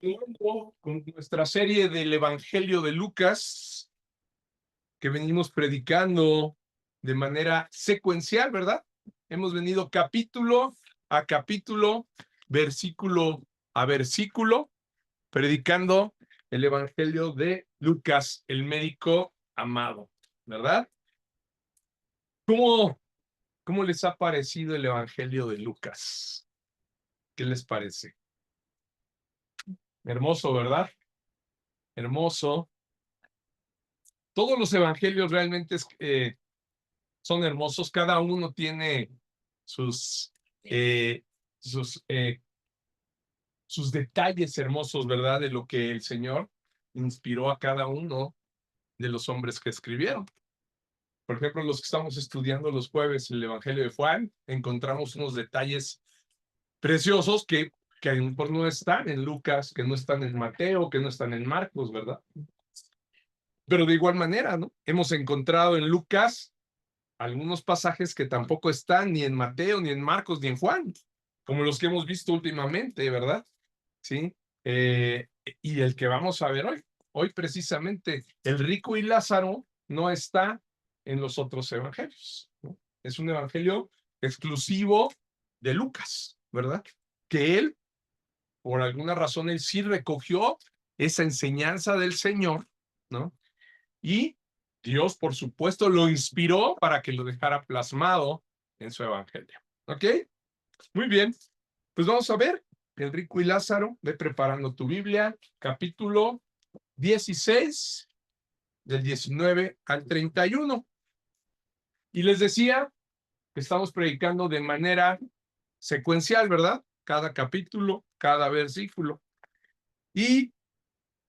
Continuando con nuestra serie del Evangelio de Lucas, que venimos predicando de manera secuencial, ¿verdad? Hemos venido capítulo a capítulo, versículo a versículo, predicando el Evangelio de Lucas, el médico amado, ¿verdad? ¿Cómo, cómo les ha parecido el Evangelio de Lucas? ¿Qué les parece? Hermoso, ¿verdad? Hermoso. Todos los evangelios realmente son hermosos, cada uno tiene sus, eh, sus, eh, sus detalles hermosos, ¿verdad? De lo que el Señor inspiró a cada uno de los hombres que escribieron. Por ejemplo, los que estamos estudiando los jueves el Evangelio de Juan, encontramos unos detalles preciosos que a lo mejor no están en Lucas, que no están en Mateo, que no están en Marcos, ¿verdad? Pero de igual manera, ¿no? Hemos encontrado en Lucas algunos pasajes que tampoco están ni en Mateo, ni en Marcos, ni en Juan, como los que hemos visto últimamente, ¿verdad? Sí. Eh, y el que vamos a ver hoy. Hoy precisamente el rico y Lázaro no está en los otros evangelios, ¿no? Es un evangelio exclusivo de Lucas, ¿verdad? Que él, por alguna razón, él sí recogió esa enseñanza del Señor, ¿no? Y Dios, por supuesto, lo inspiró para que lo dejara plasmado en su evangelio. ¿Ok? Muy bien. Pues vamos a ver el rico y Lázaro. Ve preparando tu Biblia, capítulo 16, del 19 al 31. Y les decía que estamos predicando de manera secuencial, ¿verdad? Cada capítulo, cada versículo. Y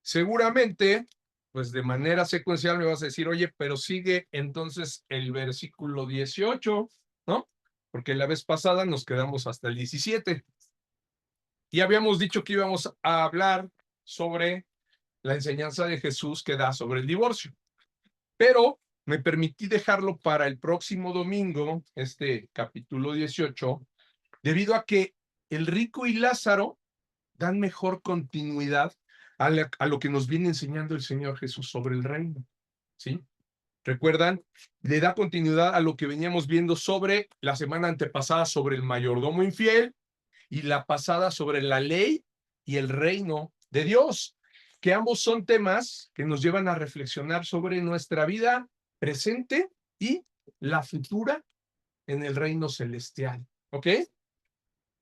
seguramente, pues de manera secuencial me vas a decir, oye, pero sigue entonces el versículo 18, ¿no? Porque la vez pasada nos quedamos hasta el 17. Y habíamos dicho que íbamos a hablar sobre la enseñanza de Jesús que da sobre el divorcio. Pero me permití dejarlo para el próximo domingo, este capítulo 18, debido a que el rico y Lázaro dan mejor continuidad a lo que nos viene enseñando el Señor Jesús sobre el reino, ¿sí? ¿Recuerdan? Le da continuidad a lo que veníamos viendo sobre la semana antepasada sobre el mayordomo infiel y la pasada sobre la ley y el reino de Dios, que ambos son temas que nos llevan a reflexionar sobre nuestra vida presente y la futura en el reino celestial, ¿ok?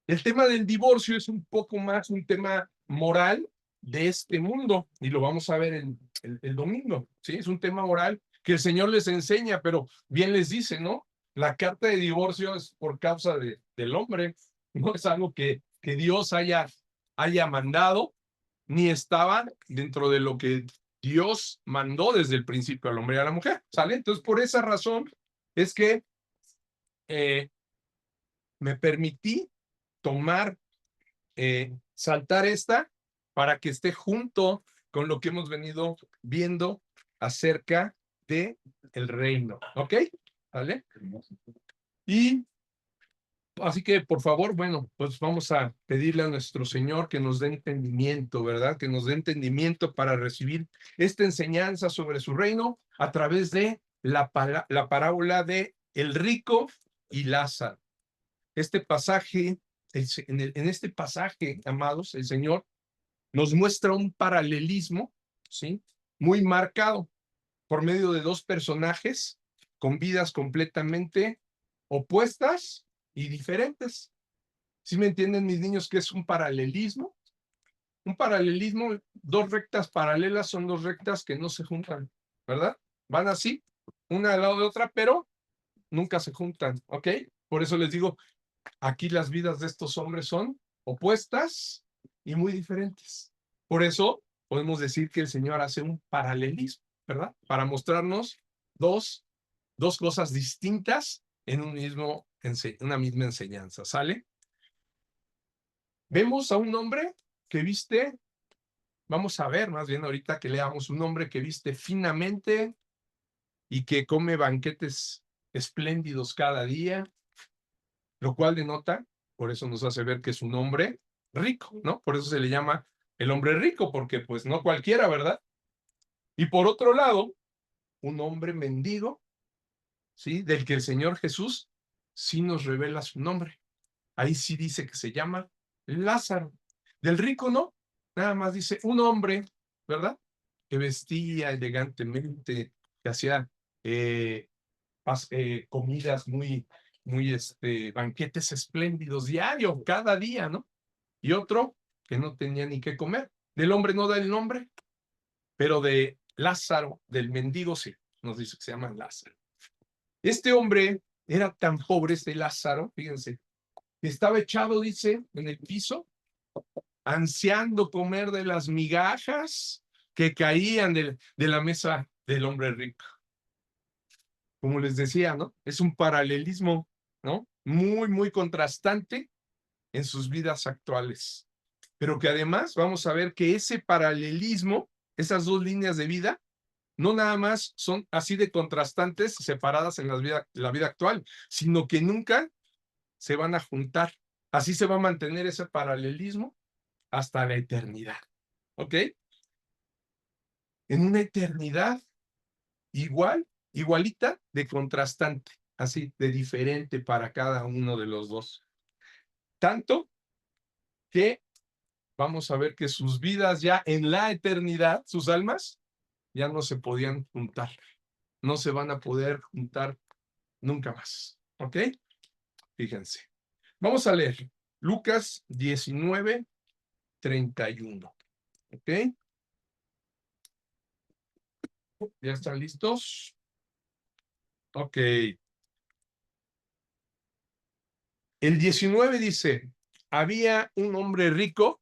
El tema del divorcio es un poco más un tema moral de este mundo y lo vamos a ver el domingo, ¿sí? Es un tema moral que el Señor les enseña, pero bien les dice, ¿no? La carta de divorcio es por causa del hombre, no es algo que Dios haya mandado, ni estaba dentro de lo que Dios mandó desde el principio al hombre y a la mujer, ¿sale? Entonces, por esa razón es que eh, me permití tomar saltar esta para que esté junto con lo que hemos venido viendo acerca de el reino, ¿ok? ¿Vale? Y así que, por favor, bueno, pues vamos a pedirle a nuestro Señor que nos dé entendimiento, ¿verdad? Que nos dé entendimiento para recibir esta enseñanza sobre su reino a través de la parábola de el rico y Lázaro. Este pasaje, en este pasaje, amados, el Señor nos muestra un paralelismo, ¿sí? Muy marcado por medio de dos personajes con vidas completamente opuestas y diferentes. ¿Sí me entienden, mis niños, que es un paralelismo? Un paralelismo, dos rectas paralelas son dos rectas que no se juntan, ¿verdad? Van así, una al lado de otra, pero nunca se juntan, ¿ok? Por eso les digo, aquí las vidas de estos hombres son opuestas y muy diferentes. Por eso podemos decir que el Señor hace un paralelismo, ¿verdad? Para mostrarnos dos, dos cosas distintas en una misma enseñanza, ¿sale? Vemos a un hombre que viste, vamos a ver más bien ahorita que leamos un hombre que viste finamente y que come banquetes espléndidos cada día, lo cual denota, por eso nos hace ver que es un hombre rico, ¿no? Por eso se le llama el hombre rico, porque pues no cualquiera, ¿verdad? Y por otro lado, un hombre mendigo, ¿sí? Del que el Señor Jesús sí nos revela su nombre. Ahí sí dice que se llama Lázaro. Del rico no, nada más dice un hombre, ¿verdad? Que vestía elegantemente, que hacía comidas banquetes espléndidos diario, cada día, ¿no? Y otro que no tenía ni qué comer. Del hombre no da el nombre, pero de Lázaro, del mendigo sí, nos dice que se llama Lázaro. Este hombre era tan pobre, este Lázaro, fíjense, que estaba echado, dice, en el piso, ansiando comer de las migajas que caían de la mesa del hombre rico. Como les decía, ¿no? Es un paralelismo, ¿no? Muy, muy contrastante en sus vidas actuales. Pero que además vamos a ver que ese paralelismo, esas dos líneas de vida, no nada más son así de contrastantes, separadas en la vida actual, sino que nunca se van a juntar. Así se va a mantener ese paralelismo hasta la eternidad. ¿Ok? En una eternidad igual, igualita de contrastante, así de diferente para cada uno de los dos. Tanto que vamos a ver que sus vidas ya en la eternidad, sus almas, ya no se podían juntar. No se van a poder juntar nunca más. ¿Ok? Fíjense. Vamos a leer Lucas 19:31. ¿Ok? ¿Ya están listos? Ok. El 19 dice, había un hombre rico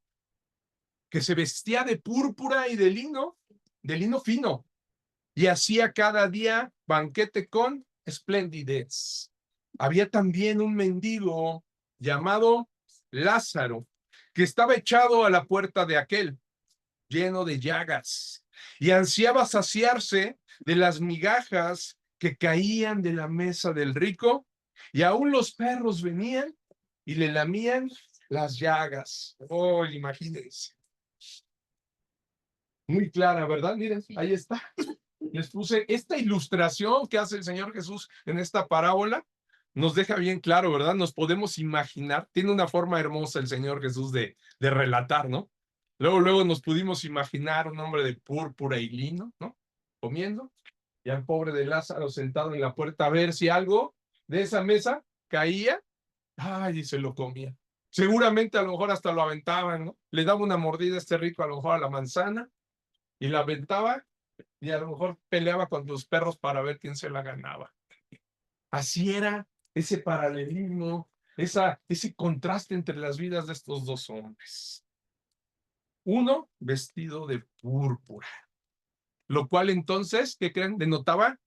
que se vestía de púrpura y de lino fino, y hacía cada día banquete con esplendidez. Había también un mendigo llamado Lázaro, que estaba echado a la puerta de aquel, lleno de llagas, y ansiaba saciarse de las migajas que caían de la mesa del rico, y aún los perros venían y le lamían las llagas. Oh, imagínense. Muy clara, ¿verdad? Miren, ahí está. Les puse esta ilustración que hace el Señor Jesús en esta parábola. Nos deja bien claro, ¿verdad? Nos podemos imaginar. Tiene una forma hermosa el Señor Jesús de relatar, ¿no? Luego nos pudimos imaginar un hombre de púrpura y lino, ¿no? Comiendo. Y al pobre de Lázaro sentado en la puerta a ver si algo de esa mesa caía. Ay, y se lo comía. Seguramente a lo mejor hasta lo aventaban, ¿no? Le daba una mordida a este rico a lo mejor a la manzana y la aventaba y a lo mejor peleaba con los perros para ver quién se la ganaba. Así era ese paralelismo, ese contraste entre las vidas de estos dos hombres. Uno vestido de púrpura, lo cual entonces, ¿qué creen? Denotaba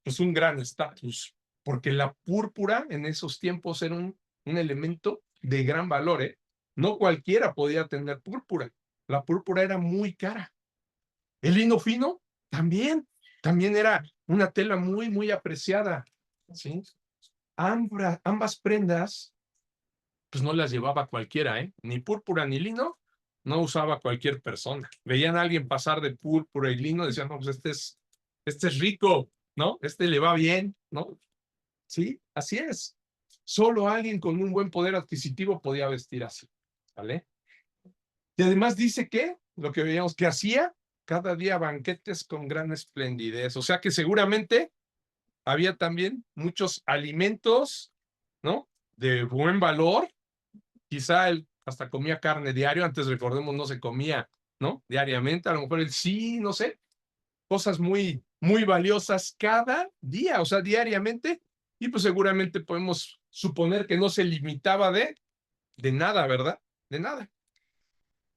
pues un gran estatus, porque la púrpura en esos tiempos era un elemento de gran valor, ¿eh? No cualquiera podía tener púrpura. La púrpura era muy cara. El lino fino también era una tela muy, muy apreciada, ¿sí? Ambas prendas, pues no las llevaba cualquiera, ¿eh? Ni púrpura ni lino, no usaba cualquier persona. Veían a alguien pasar de púrpura y lino, decían, no, pues este es rico, ¿no? Este le va bien, ¿no? Sí, así es. Solo alguien con un buen poder adquisitivo podía vestir así, ¿vale? Y además dice que, lo que veíamos, que hacía cada día banquetes con gran esplendidez. O sea que seguramente había también muchos alimentos, ¿no? De buen valor. Quizá él hasta comía carne diario. Antes, recordemos, no se comía, ¿no? Diariamente. A lo mejor él sí, no sé, cosas muy, muy valiosas cada día, o sea, diariamente. Y pues seguramente podemos suponer que no se limitaba de nada, ¿verdad? De nada.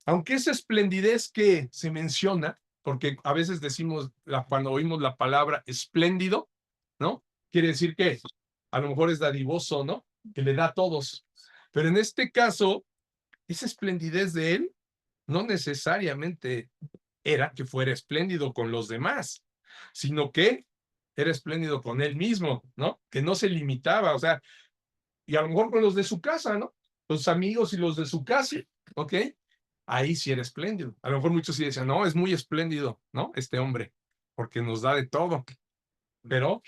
Aunque esa esplendidez que se menciona, porque a veces decimos, cuando oímos la palabra espléndido, ¿no? Quiere decir que a lo mejor es dadivoso, ¿no? Que le da a todos. Pero en este caso, esa esplendidez de él no necesariamente era que fuera espléndido con los demás, sino que era espléndido con él mismo, ¿no? Que no se limitaba, o sea, y a lo mejor con los de su casa, ¿no? Los amigos y los de su casa, ¿ok? ahí sí era espléndido. A lo mejor muchos sí decían, no, es muy espléndido, ¿no? Este hombre, porque nos da de todo, pero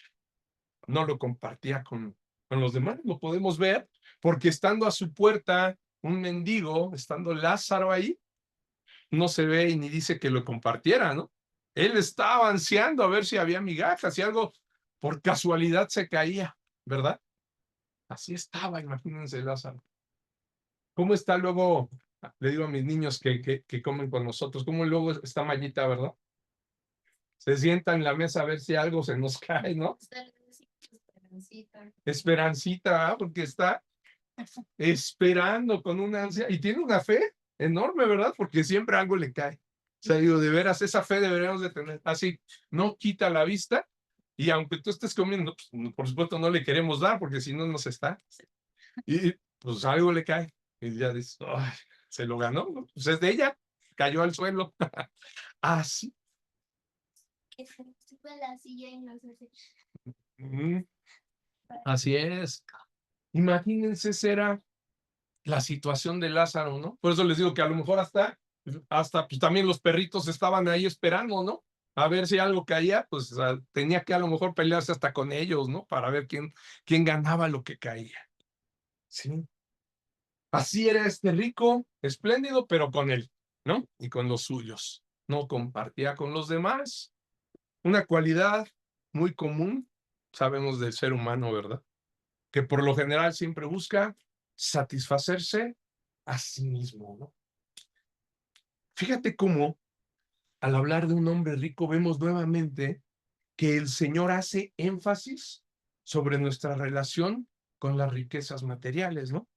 no lo compartía con los demás. Lo podemos ver porque estando a su puerta un mendigo, estando Lázaro ahí, no se ve y ni dice que lo compartiera, ¿no? Él estaba ansiando a ver si había migajas, si algo por casualidad se caía, ¿verdad? Así estaba, imagínense Lázaro. ¿Cómo está luego? Le digo a mis niños que comen con nosotros, ¿cómo luego está Mayita, verdad? Se sienta en la mesa a ver si algo se nos cae, ¿no? Esperancita, ¿eh? Porque está esperando con una ansia y tiene una fe enorme, ¿verdad? Porque siempre algo le cae. O sea, digo, de veras, esa fe deberíamos de tener. Así, no quita la vista y aunque tú estés comiendo, pues, por supuesto no le queremos dar porque si no nos está. Y pues algo le cae. Y ya dice, ay, se lo ganó, ¿no? Pues es de ella, cayó al suelo. Así. Así es. Imagínense, será la situación de Lázaro, ¿no? Por eso les digo que a lo mejor hasta pues también los perritos estaban ahí esperando, ¿no? A ver si algo caía, pues tenía que a lo mejor pelearse hasta con ellos, ¿no? Para ver quién ganaba lo que caía. Sí. Así era este rico, espléndido, pero con él, ¿no? Y con los suyos. No compartía con los demás. Una cualidad muy común, sabemos del ser humano, ¿verdad? Que por lo general siempre busca satisfacerse a sí mismo, ¿no? Fíjate cómo al hablar de un hombre rico vemos nuevamente que el Señor hace énfasis sobre nuestra relación con las riquezas materiales, ¿no?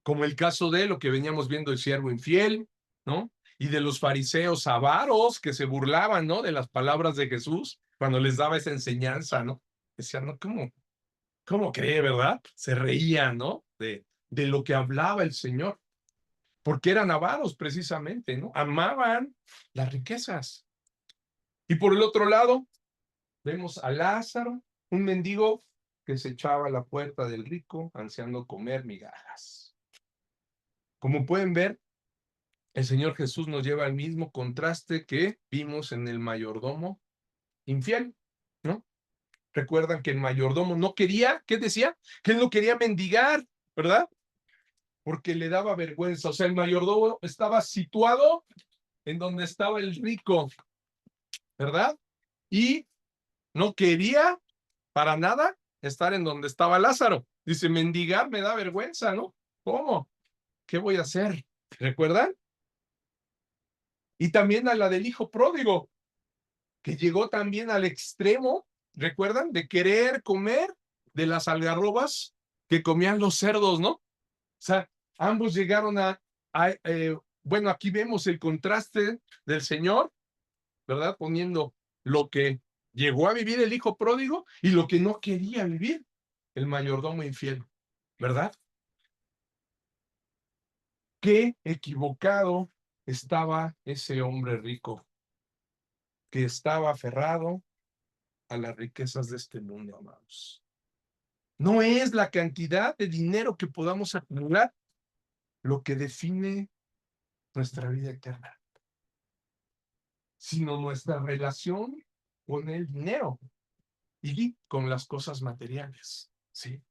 Como el caso de lo que veníamos viendo el siervo infiel, ¿no? Y de los fariseos avaros que se burlaban, ¿no? De las palabras de Jesús cuando les daba esa enseñanza, ¿no? Decían, no, ¿cómo cree, verdad? Se reían, ¿no? De lo que hablaba el Señor, porque eran avaros precisamente, ¿no? Amaban las riquezas. Y por el otro lado, vemos a Lázaro, un mendigo que se echaba a la puerta del rico, ansiando comer migajas. Como pueden ver, el Señor Jesús nos lleva al mismo contraste que vimos en el mayordomo infiel, ¿no? Recuerdan que el mayordomo no quería, ¿qué decía? Que él no quería mendigar, ¿verdad? Porque le daba vergüenza. O sea, el mayordomo estaba situado en donde estaba el rico, ¿verdad? Y no quería para nada estar en donde estaba Lázaro. Dice, mendigar me da vergüenza, ¿no? ¿Cómo? ¿Qué voy a hacer? ¿Recuerdan? Y también a la del hijo pródigo, que llegó también al extremo, ¿recuerdan? De querer comer de las algarrobas que comían los cerdos, ¿no? O sea, ambos llegaron bueno, aquí vemos el contraste del Señor, ¿verdad? Poniendo lo que llegó a vivir el hijo pródigo y lo que no quería vivir el mayordomo infiel, ¿verdad? Qué equivocado estaba ese hombre rico, que estaba aferrado a las riquezas de este mundo, amados. No es la cantidad de dinero que podamos acumular lo que define nuestra vida eterna, sino nuestra relación con el dinero y con las cosas materiales, ¿sí?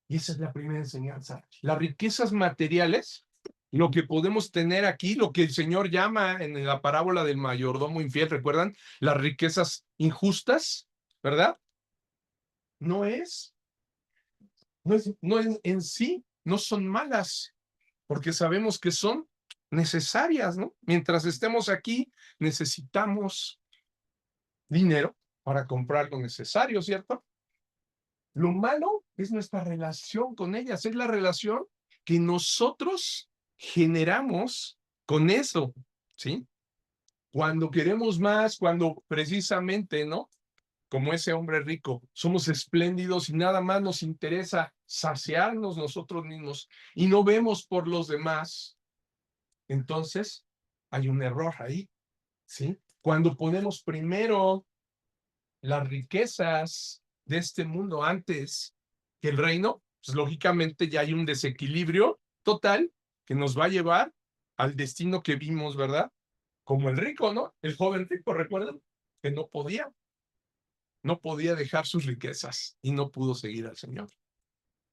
Y esa es la primera enseñanza. Las riquezas materiales, lo que podemos tener aquí, lo que el Señor llama en la parábola del mayordomo infiel, ¿recuerdan? Las riquezas injustas, ¿verdad? No es en sí, no son malas, porque sabemos que son necesarias, ¿no? Mientras estemos aquí, necesitamos dinero para comprar lo necesario, ¿cierto? Lo malo es nuestra relación con ellas, es la relación que nosotros generamos con eso, ¿sí? Cuando queremos más, cuando precisamente, ¿no? Como ese hombre rico, somos espléndidos y nada más nos interesa saciarnos nosotros mismos y no vemos por los demás, entonces hay un error ahí, ¿sí? Cuando ponemos primero las riquezas de este mundo antes que el reino, pues lógicamente ya hay un desequilibrio total que nos va a llevar al destino que vimos, ¿verdad? Como el rico, ¿no? El joven rico, ¿recuerdan? Que no podía dejar sus riquezas y no pudo seguir al Señor.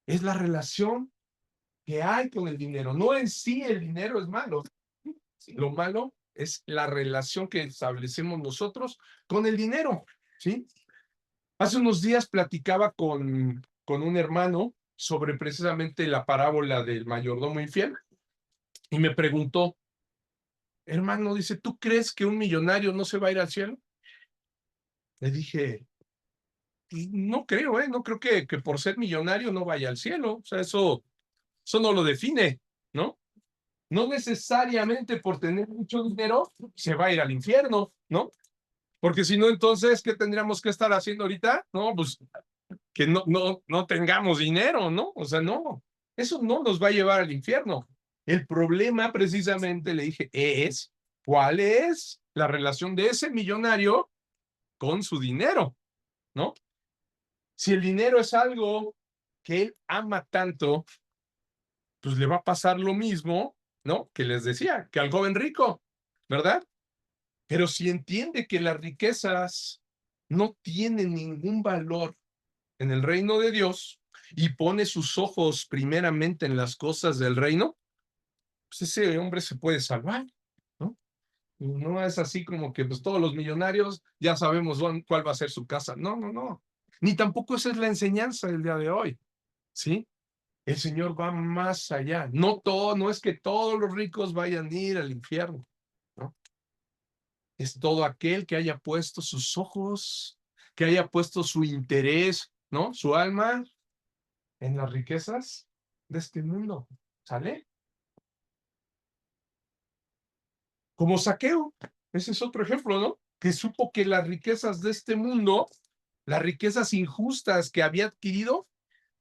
Es la relación que hay con el dinero. No en sí el dinero es malo. Lo malo es la relación que establecemos nosotros con el dinero, ¿sí? Hace unos días platicaba con un hermano sobre precisamente la parábola del mayordomo infiel y me preguntó, hermano, dice, ¿tú crees que un millonario no se va a ir al cielo? Le dije, no creo, no creo que por ser millonario no vaya al cielo. O sea, eso no lo define, ¿no? No necesariamente por tener mucho dinero se va a ir al infierno, ¿no? Porque si no, entonces, ¿qué tendríamos que estar haciendo ahorita? No, pues que no tengamos dinero, ¿no? O sea, no, eso no nos va a llevar al infierno. El problema, precisamente, le dije, es cuál es la relación de ese millonario con su dinero, ¿no? Si el dinero es algo que él ama tanto, pues le va a pasar lo mismo, ¿no? Que les decía, que al joven rico, ¿verdad? Pero si entiende que las riquezas no tienen ningún valor en el reino de Dios y pone sus ojos primeramente en las cosas del reino, pues ese hombre se puede salvar, ¿no? No es así como que pues todos los millonarios ya sabemos cuál va a ser su casa. No, no, no. Ni tampoco esa es la enseñanza del día de hoy, ¿sí? El Señor va más allá. No es que todos los ricos vayan a ir al infierno, ¿no? Es todo aquel que haya puesto sus ojos, que haya puesto su interés, ¿no? Su alma en las riquezas de este mundo. ¿Sale? Como Zaqueo. Ese es otro ejemplo, ¿no? Que supo que las riquezas de este mundo, las riquezas injustas que había adquirido,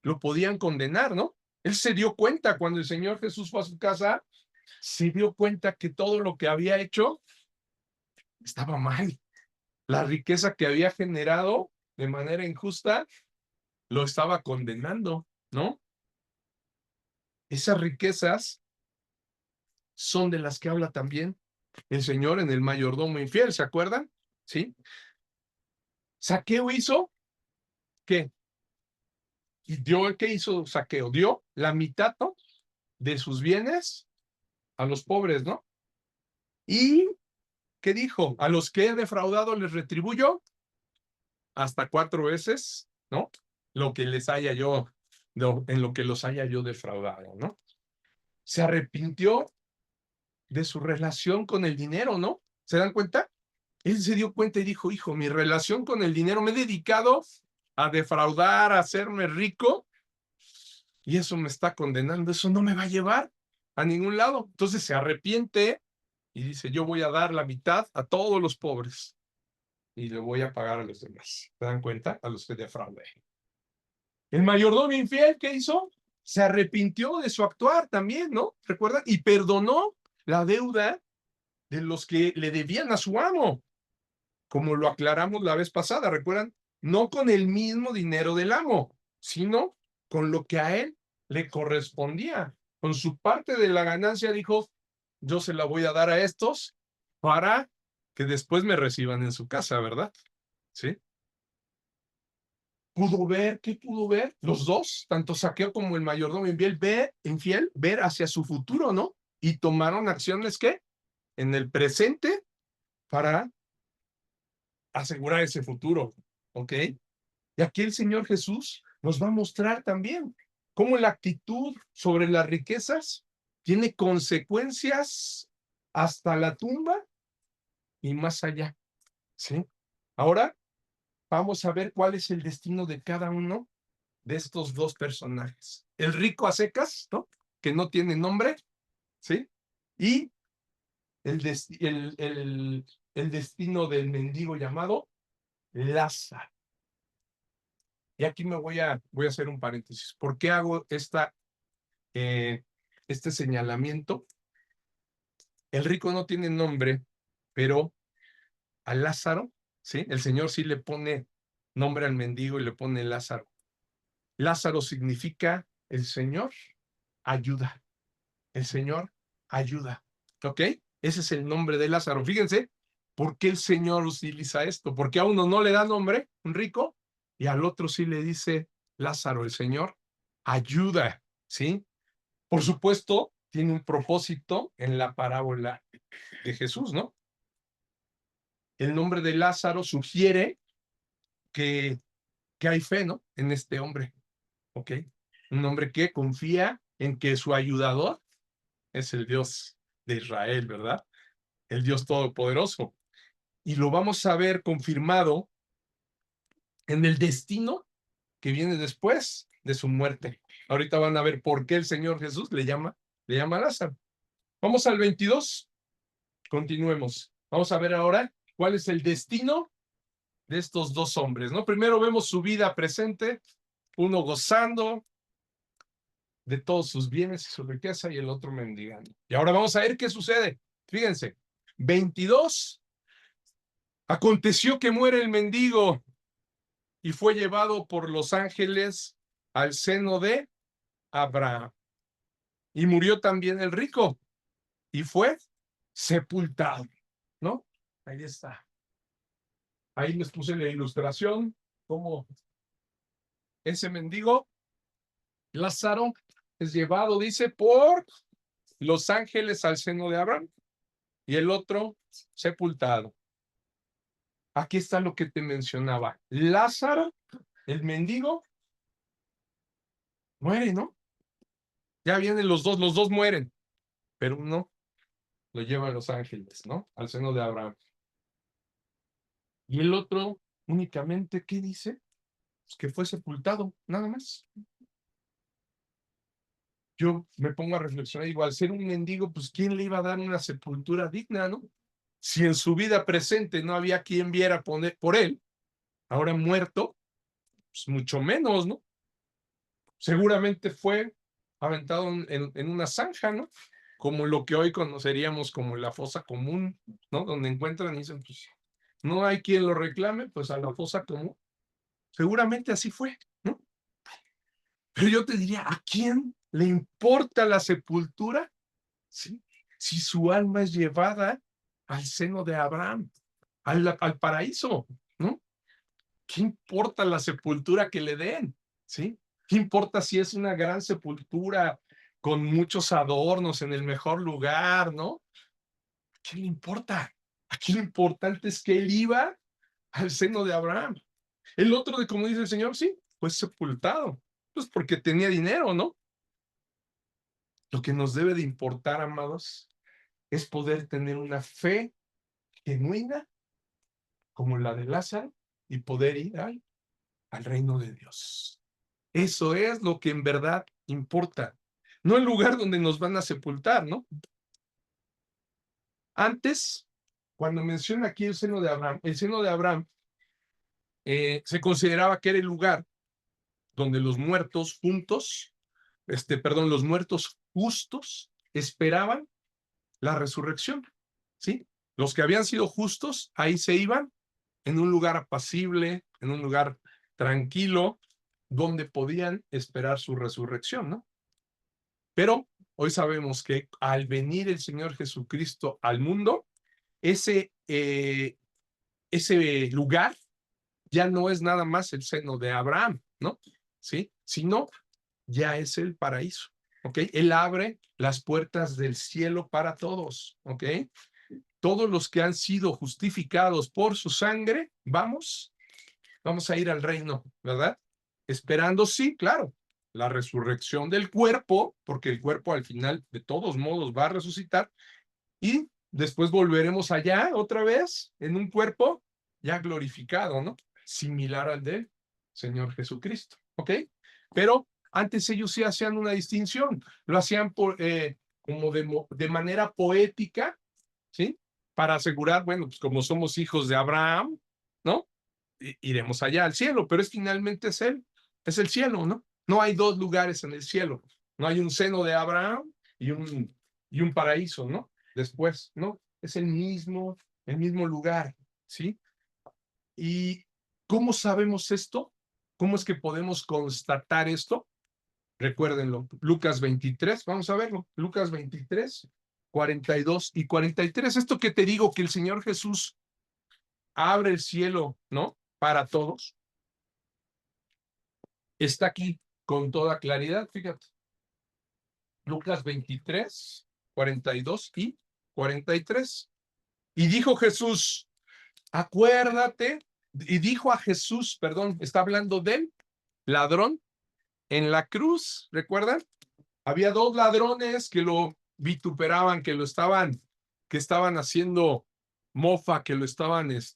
lo podían condenar, ¿no? Él se dio cuenta cuando el Señor Jesús fue a su casa, se dio cuenta que todo lo que había hecho estaba mal. La riqueza que había generado de manera injusta lo estaba condenando, ¿no? Esas riquezas son de las que habla también el Señor en el mayordomo infiel, ¿se acuerdan? ¿Sí? Saqueo hizo, ¿qué? Y dio, ¿qué hizo Saqueo? Dio la mitad, ¿no? De sus bienes a los pobres, ¿no? Y, ¿qué dijo? A los que he defraudado les retribuyo hasta 4 veces, ¿no? Lo que les haya yo, en lo que los haya yo defraudado, ¿no? Se arrepintió de su relación con el dinero, ¿no? ¿Se dan cuenta? Él se dio cuenta y dijo, hijo, mi relación con el dinero, me he dedicado a defraudar, a hacerme rico, y eso me está condenando, eso no me va a llevar a ningún lado. Entonces se arrepiente y dice, yo voy a dar la mitad a todos los pobres y le voy a pagar a los demás. ¿Se dan cuenta? A los que defraudé. El mayordomo infiel, ¿qué hizo? Se arrepintió de su actuar también, ¿no? ¿Recuerdan? Y perdonó la deuda de los que le debían a su amo, como lo aclaramos la vez pasada, ¿recuerdan? No con el mismo dinero del amo, sino con lo que a él le correspondía. Con su parte de la ganancia dijo, yo se la voy a dar a estos para que después me reciban en su casa, ¿verdad? ¿Sí? Pudo ver, ¿qué pudo ver? Los dos, tanto Saqueo como el mayordomo infiel, ver hacia su futuro, ¿no? Y tomaron acciones, ¿qué? En el presente para asegurar ese futuro, ¿ok? Y aquí el Señor Jesús nos va a mostrar también cómo la actitud sobre las riquezas tiene consecuencias hasta la tumba y más allá, ¿sí? Ahora vamos a ver cuál es el destino de cada uno de estos dos personajes. El rico a secas, ¿no? Que no tiene nombre, ¿sí? Y el destino del mendigo llamado Lázaro. Y aquí voy a hacer un paréntesis. ¿Por qué hago este señalamiento? El rico no tiene nombre, pero a Lázaro, ¿sí? El Señor sí le pone nombre al mendigo y le pone Lázaro. Lázaro significa el Señor ayuda. El Señor ayuda. ¿Ok? Ese es el nombre de Lázaro. Fíjense, ¿por qué el Señor utiliza esto? Porque a uno no le da nombre, un rico, y al otro sí le dice Lázaro, el Señor ayuda, ¿sí? Por supuesto, tiene un propósito en la parábola de Jesús, ¿no? El nombre de Lázaro sugiere que hay fe, ¿no? En este hombre, ¿ok? Un hombre que confía en que su ayudador es el Dios de Israel, ¿verdad? El Dios Todopoderoso. Y lo vamos a ver confirmado en el destino que viene después de su muerte. Ahorita van a ver por qué el Señor Jesús le llama a Lázaro. Vamos al 22. Continuemos. Vamos a ver ahora cuál es el destino de estos dos hombres, ¿no? Primero vemos su vida presente, uno gozando de todos sus bienes y su riqueza y el otro mendigando. Y ahora vamos a ver qué sucede. Fíjense, 22. Aconteció que muere el mendigo y fue llevado por los ángeles al seno de Abraham. Y murió también el rico y fue sepultado, ¿no? Ahí está. Ahí les puse la ilustración, como ese mendigo, Lázaro, es llevado, dice, por los ángeles al seno de Abraham y el otro sepultado. Aquí está lo que te mencionaba. Lázaro, el mendigo, muere, ¿no? Ya vienen los dos mueren, pero uno lo lleva a los ángeles, ¿no? Al seno de Abraham. Y el otro únicamente, ¿qué dice? Pues que fue sepultado, nada más. Yo me pongo a reflexionar, digo, al ser un mendigo, pues ¿quién le iba a dar una sepultura digna, no? Si en su vida presente no había quien viera por él, ahora muerto, pues mucho menos, ¿no? Seguramente fue aventado en una zanja, ¿no? Como lo que hoy conoceríamos como la fosa común, ¿no? Donde encuentran y dicen, pues no hay quien lo reclame, pues a la fosa común. Seguramente así fue, ¿no? Pero yo te diría, ¿a quién le importa la sepultura? ¿Sí? Si su alma es llevada al seno de Abraham, al paraíso, ¿no? ¿Qué importa la sepultura que le den? ¿Sí? ¿Qué importa si es una gran sepultura con muchos adornos en el mejor lugar, ¿no? ¿A quién le importa? Aquí lo importante es que él iba al seno de Abraham. El otro, de como dice el Señor, sí, fue sepultado. Pues porque tenía dinero, ¿no? Lo que nos debe de importar, amados, es poder tener una fe genuina como la de Lázaro y poder ir al reino de Dios. Eso es lo que en verdad importa. No el lugar donde nos van a sepultar, ¿no? Antes, cuando menciona aquí el seno de Abraham se consideraba que era el lugar donde los muertos juntos, los muertos justos esperaban la resurrección, ¿sí? Los que habían sido justos, ahí se iban en un lugar apacible, en un lugar tranquilo, donde podían esperar su resurrección, ¿no? Pero hoy sabemos que al venir el Señor Jesucristo al mundo, ese, ese lugar ya no es nada más el seno de Abraham, ¿no? ¿Sí? Sino ya es el paraíso, ¿ok? Él abre las puertas del cielo para todos, ¿ok? Todos los que han sido justificados por su sangre, vamos a ir al reino, ¿verdad? Esperando, sí, claro, la resurrección del cuerpo, porque el cuerpo al final de todos modos va a resucitar y después volveremos allá otra vez en un cuerpo ya glorificado, ¿no? Similar al del Señor Jesucristo, ¿ok? Pero antes ellos sí hacían una distinción, lo hacían como de manera poética, ¿sí? Para asegurar, bueno, pues como somos hijos de Abraham, ¿no? Iremos allá al cielo, pero finalmente es él, es el cielo, ¿no? No hay dos lugares en el cielo, no hay un seno de Abraham y un paraíso, ¿no? Después, ¿no? Es el mismo lugar, ¿sí? ¿Y cómo sabemos esto? ¿Cómo es que podemos constatar esto? Recuérdenlo, Lucas 23, vamos a verlo, Lucas 23, 42 y 43. Esto que te digo, que el Señor Jesús abre el cielo, ¿no? Para todos. Está aquí con toda claridad, fíjate. Lucas 23, 42 y 43. Y dijo Jesús, acuérdate, y dijo a Jesús, perdón, está hablando del ladrón en la cruz, ¿recuerdan? Había dos ladrones que lo vituperaban, que estaban haciendo mofa, que lo estaban, pues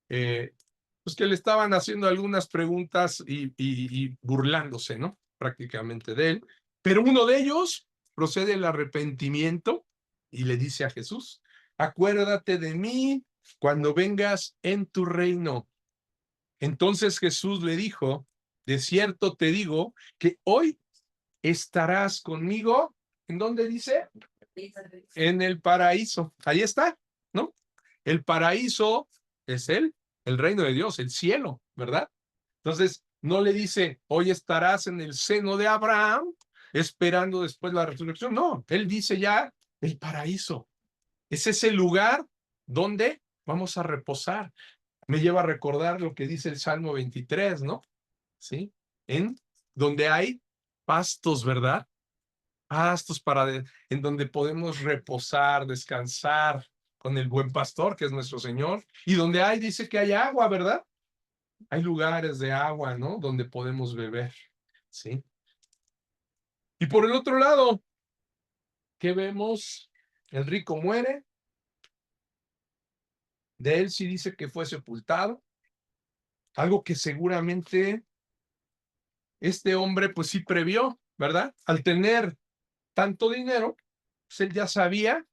que le estaban haciendo algunas preguntas y burlándose, ¿no? Prácticamente de él. Pero uno de ellos procede el arrepentimiento y le dice a Jesús, acuérdate de mí cuando vengas en tu reino. Entonces Jesús le dijo, de cierto te digo que hoy estarás conmigo. ¿En dónde dice? En el paraíso. Ahí está, ¿no? El paraíso es el reino de Dios, el cielo, ¿verdad? Entonces, no le dice, hoy estarás en el seno de Abraham, esperando después la resurrección. No, él dice ya el paraíso. Es ese lugar donde vamos a reposar. Me lleva a recordar lo que dice el Salmo 23, ¿no? ¿Sí? En donde hay pastos, ¿verdad? Pastos en donde podemos reposar, descansar con el buen pastor, que es nuestro Señor, y donde dice que hay agua, ¿verdad? Hay lugares de agua, ¿no? Donde podemos beber, ¿sí? Y por el otro lado, ¿qué vemos? El rico muere, de él sí dice que fue sepultado, algo que seguramente este hombre pues sí previó, ¿verdad? Al tener tanto dinero, pues él ya sabía,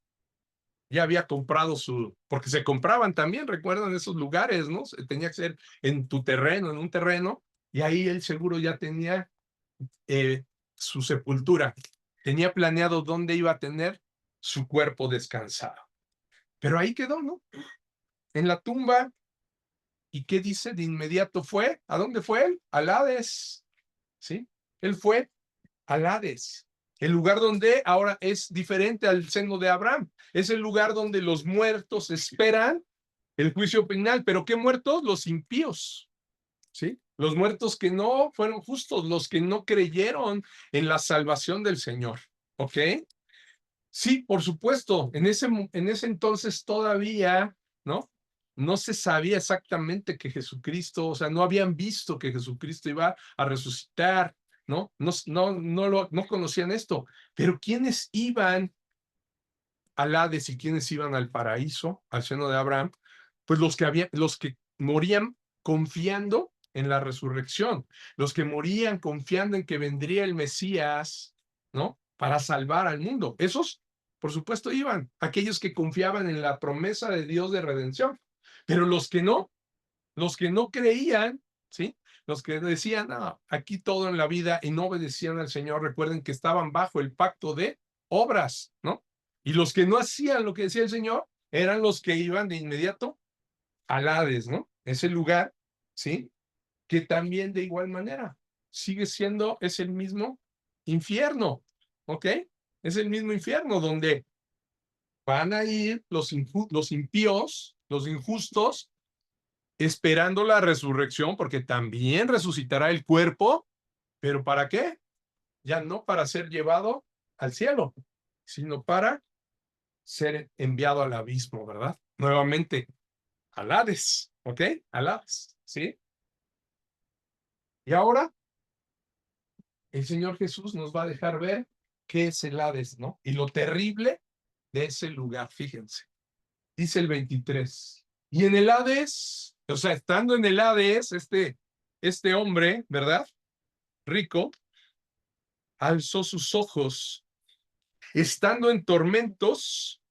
ya había comprado porque se compraban también, recuerdan esos lugares, ¿no? Tenía que ser en tu terreno, en un terreno, y ahí él seguro ya tenía su sepultura, tenía planeado dónde iba a tener su cuerpo descansado. Pero ahí quedó, ¿no? En la tumba. ¿Y qué dice? De inmediato fue, ¿a dónde fue él? Al Hades, ¿sí? Él fue al Hades, el lugar donde ahora es diferente al seno de Abraham. Es el lugar donde los muertos esperan el juicio final. ¿Pero qué muertos? Los impíos, ¿sí? Los muertos que no fueron justos, los que no creyeron en la salvación del Señor, ¿ok? Sí, por supuesto, en ese entonces todavía, ¿no? No se sabía exactamente que Jesucristo, o sea, no habían visto que Jesucristo iba a resucitar, ¿no? No conocían esto, pero ¿quiénes iban al Hades y quiénes iban al paraíso, al seno de Abraham? Pues los que morían confiando en la resurrección, los que morían confiando en que vendría el Mesías, ¿no? Para salvar al mundo. Esos, por supuesto, iban, aquellos que confiaban en la promesa de Dios de redención. Pero los que no creían, ¿sí? Los que decían, no, aquí todo en la vida y no obedecían al Señor, recuerden que estaban bajo el pacto de obras, ¿no? Y los que no hacían lo que decía el Señor eran los que iban de inmediato al Hades, ¿no? Ese lugar, ¿sí? Que también de igual manera es el mismo infierno, ¿ok? Es el mismo infierno donde van a ir los impíos, los injustos, esperando la resurrección, porque también resucitará el cuerpo, pero ¿para qué? Ya no para ser llevado al cielo, sino para ser enviado al abismo, ¿verdad? Nuevamente, al Hades, ¿ok? Al Hades, ¿sí? Y ahora el Señor Jesús nos va a dejar ver qué es el Hades, ¿no? Y lo terrible de ese lugar, fíjense. Dice el 23. Y en el Hades, o sea, estando en el Hades, este hombre, ¿verdad? Rico, alzó sus ojos, estando en tormentos,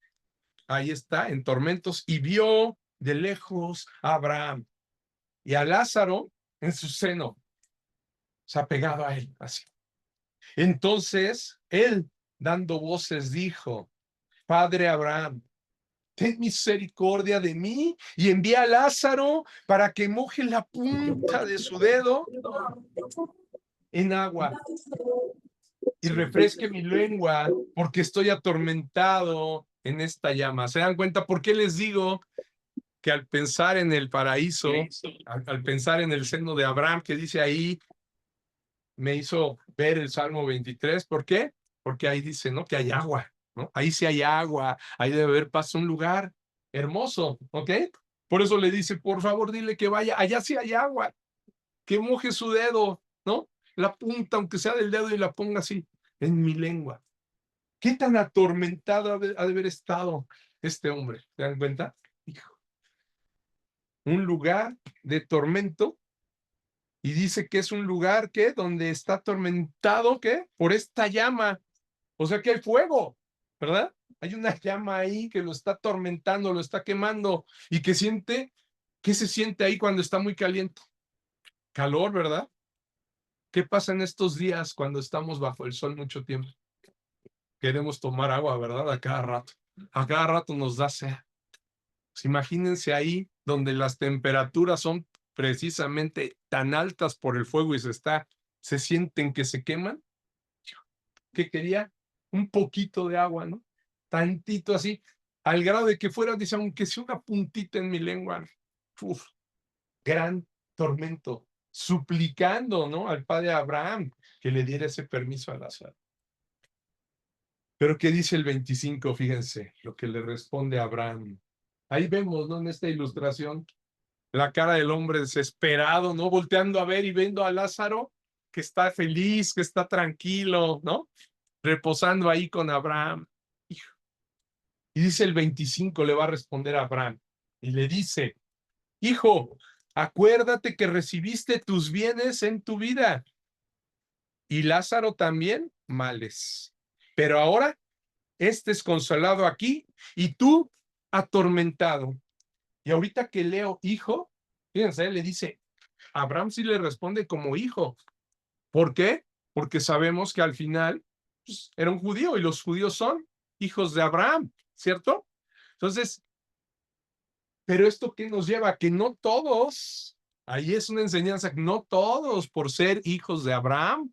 ahí está, en tormentos, y vio de lejos a Abraham y a Lázaro en su seno, o sea, pegado a él, así. Entonces, él, dando voces, dijo, Padre Abraham, ten misericordia de mí y envía a Lázaro para que moje la punta de su dedo en agua y refresque mi lengua, porque estoy atormentado en esta llama. ¿Se dan cuenta por qué les digo que al pensar en el paraíso, al pensar en el seno de Abraham, que dice ahí, me hizo ver el Salmo 23? ¿Por qué? Porque ahí dice, ¿no? Que hay agua, ¿no? Ahí sí hay agua, ahí debe haber paz, un lugar hermoso, ¿ok? Por eso le dice, por favor, dile que vaya, allá sí hay agua, que moje su dedo, ¿no? La punta, aunque sea del dedo, y la ponga así en mi lengua. ¿Qué tan atormentado ha de haber estado este hombre? ¿Se dan cuenta? Hijo. Un lugar de tormento, y dice que es un lugar que donde está atormentado, ¿qué? Por esta llama. O sea que hay fuego, ¿verdad? Hay una llama ahí que lo está atormentando, lo está quemando, y que siente, ¿qué se siente ahí cuando está muy caliente? Calor, ¿verdad? ¿Qué pasa en estos días cuando estamos bajo el sol mucho tiempo? Queremos tomar agua, ¿verdad? A cada rato. A cada rato nos da sed. Pues imagínense ahí donde las temperaturas son precisamente tan altas por el fuego y se sienten que se queman, que quería un poquito de agua, ¿no? Tantito así, al grado de que fuera, dice, aunque sea una puntita en mi lengua. Uf, gran tormento, suplicando, ¿no? Al padre Abraham que le diera ese permiso a Lázaro. Pero ¿qué dice el 25? Fíjense lo que le responde a Abraham. Ahí vemos, ¿no? En esta ilustración, la cara del hombre desesperado, ¿no? Volteando a ver y viendo a Lázaro que está feliz, que está tranquilo, ¿no? Reposando ahí con Abraham. Hijo. Y dice el 25, le va a responder a Abraham y le dice, hijo, acuérdate que recibiste tus bienes en tu vida y Lázaro también males. Pero ahora este es consolado aquí y tú atormentado. Y ahorita que leo hijo, fíjense, le dice, Abraham sí le responde como hijo. ¿Por qué? Porque sabemos que al final pues, era un judío y los judíos son hijos de Abraham, ¿cierto? Entonces, pero esto qué nos lleva a que no todos, ahí es una enseñanza, no todos por ser hijos de Abraham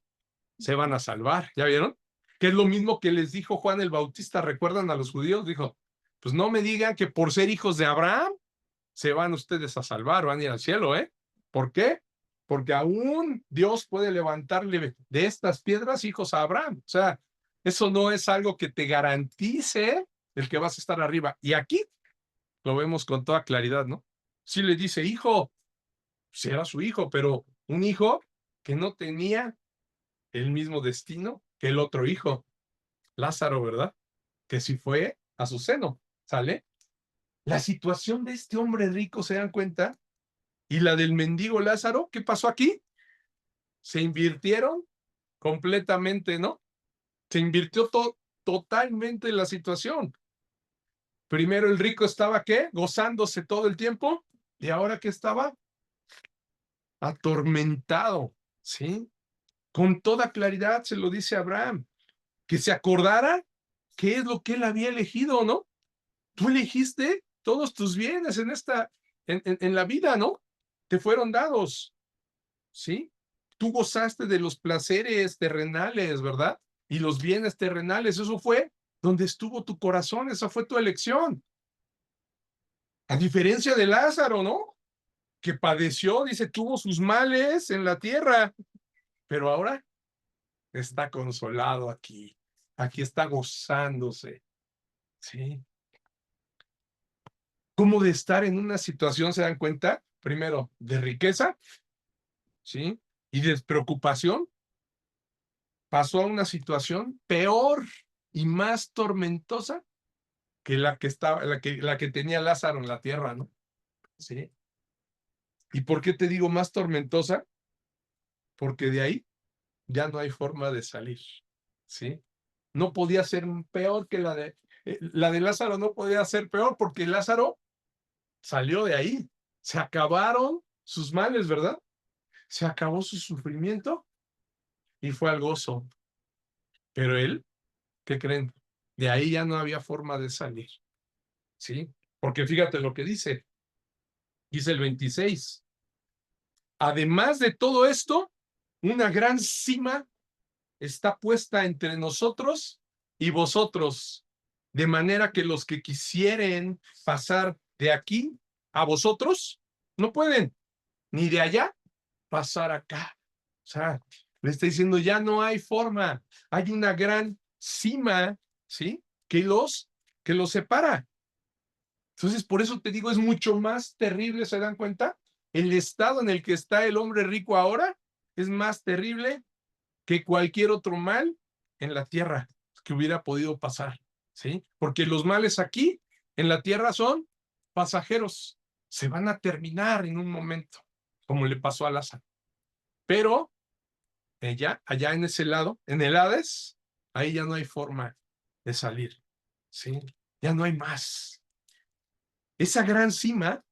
se van a salvar, ¿ya vieron? Que es lo mismo que les dijo Juan el Bautista, ¿recuerdan a los judíos? Dijo, pues no me digan que por ser hijos de Abraham se van ustedes a salvar, van a ir al cielo, ¿eh? ¿Por qué? Porque aún Dios puede levantarle de estas piedras hijos a Abraham. O sea, eso no es algo que te garantice el que vas a estar arriba. Y aquí lo vemos con toda claridad, ¿no? Sí le dice, hijo, sí era su hijo, pero un hijo que no tenía el mismo destino que el otro hijo, Lázaro, ¿verdad? Que sí fue a su seno, ¿sale? La situación de este hombre rico, ¿se dan cuenta? Y la del mendigo Lázaro, ¿qué pasó aquí? Se invirtieron completamente, ¿no? Se invirtió totalmente la situación. Primero el rico estaba, ¿qué? Gozándose todo el tiempo, y ahora que estaba atormentado, ¿sí? Con toda claridad se lo dice Abraham, que se acordara qué es lo que él había elegido, ¿no? Tú elegiste todos tus bienes en la vida, ¿no? Te fueron dados, ¿sí? Tú gozaste de los placeres terrenales, ¿verdad? Y los bienes terrenales, eso fue donde estuvo tu corazón, esa fue tu elección. A diferencia de Lázaro, ¿no? Que padeció, dice, tuvo sus males en la tierra, pero ahora está consolado aquí. Aquí está gozándose, ¿sí? ¿Cómo de estar en una situación, se dan cuenta? Primero, de riqueza, ¿sí? Y de despreocupación, pasó a una situación peor y más tormentosa que la que tenía Lázaro en la tierra, ¿no? ¿Sí? ¿Y por qué te digo más tormentosa? Porque de ahí ya no hay forma de salir, ¿sí? No podía ser peor que la de Lázaro, no podía ser peor porque Lázaro salió de ahí. Se acabaron sus males, ¿verdad? Se acabó su sufrimiento y fue al gozo. Pero él, ¿qué creen? De ahí ya no había forma de salir, ¿sí? Porque fíjate lo que dice el 26. Además de todo esto, una gran cima está puesta entre nosotros y vosotros, de manera que los que quisieren pasar de aquí a vosotros, no pueden, ni de allá pasar acá. O sea, le está diciendo, ya no hay forma, hay una gran cima, ¿sí? Que los separa. Entonces, por eso te digo, es mucho más terrible, ¿se dan cuenta? El estado en el que está el hombre rico ahora es más terrible que cualquier otro mal en la tierra que hubiera podido pasar, ¿sí? Porque los males aquí en la tierra son pasajeros, se van a terminar en un momento, como le pasó a Lázaro. Pero allá en ese lado, en el Hades, ahí ya no hay forma de salir, ¿sí? Ya no hay más. Esa gran cima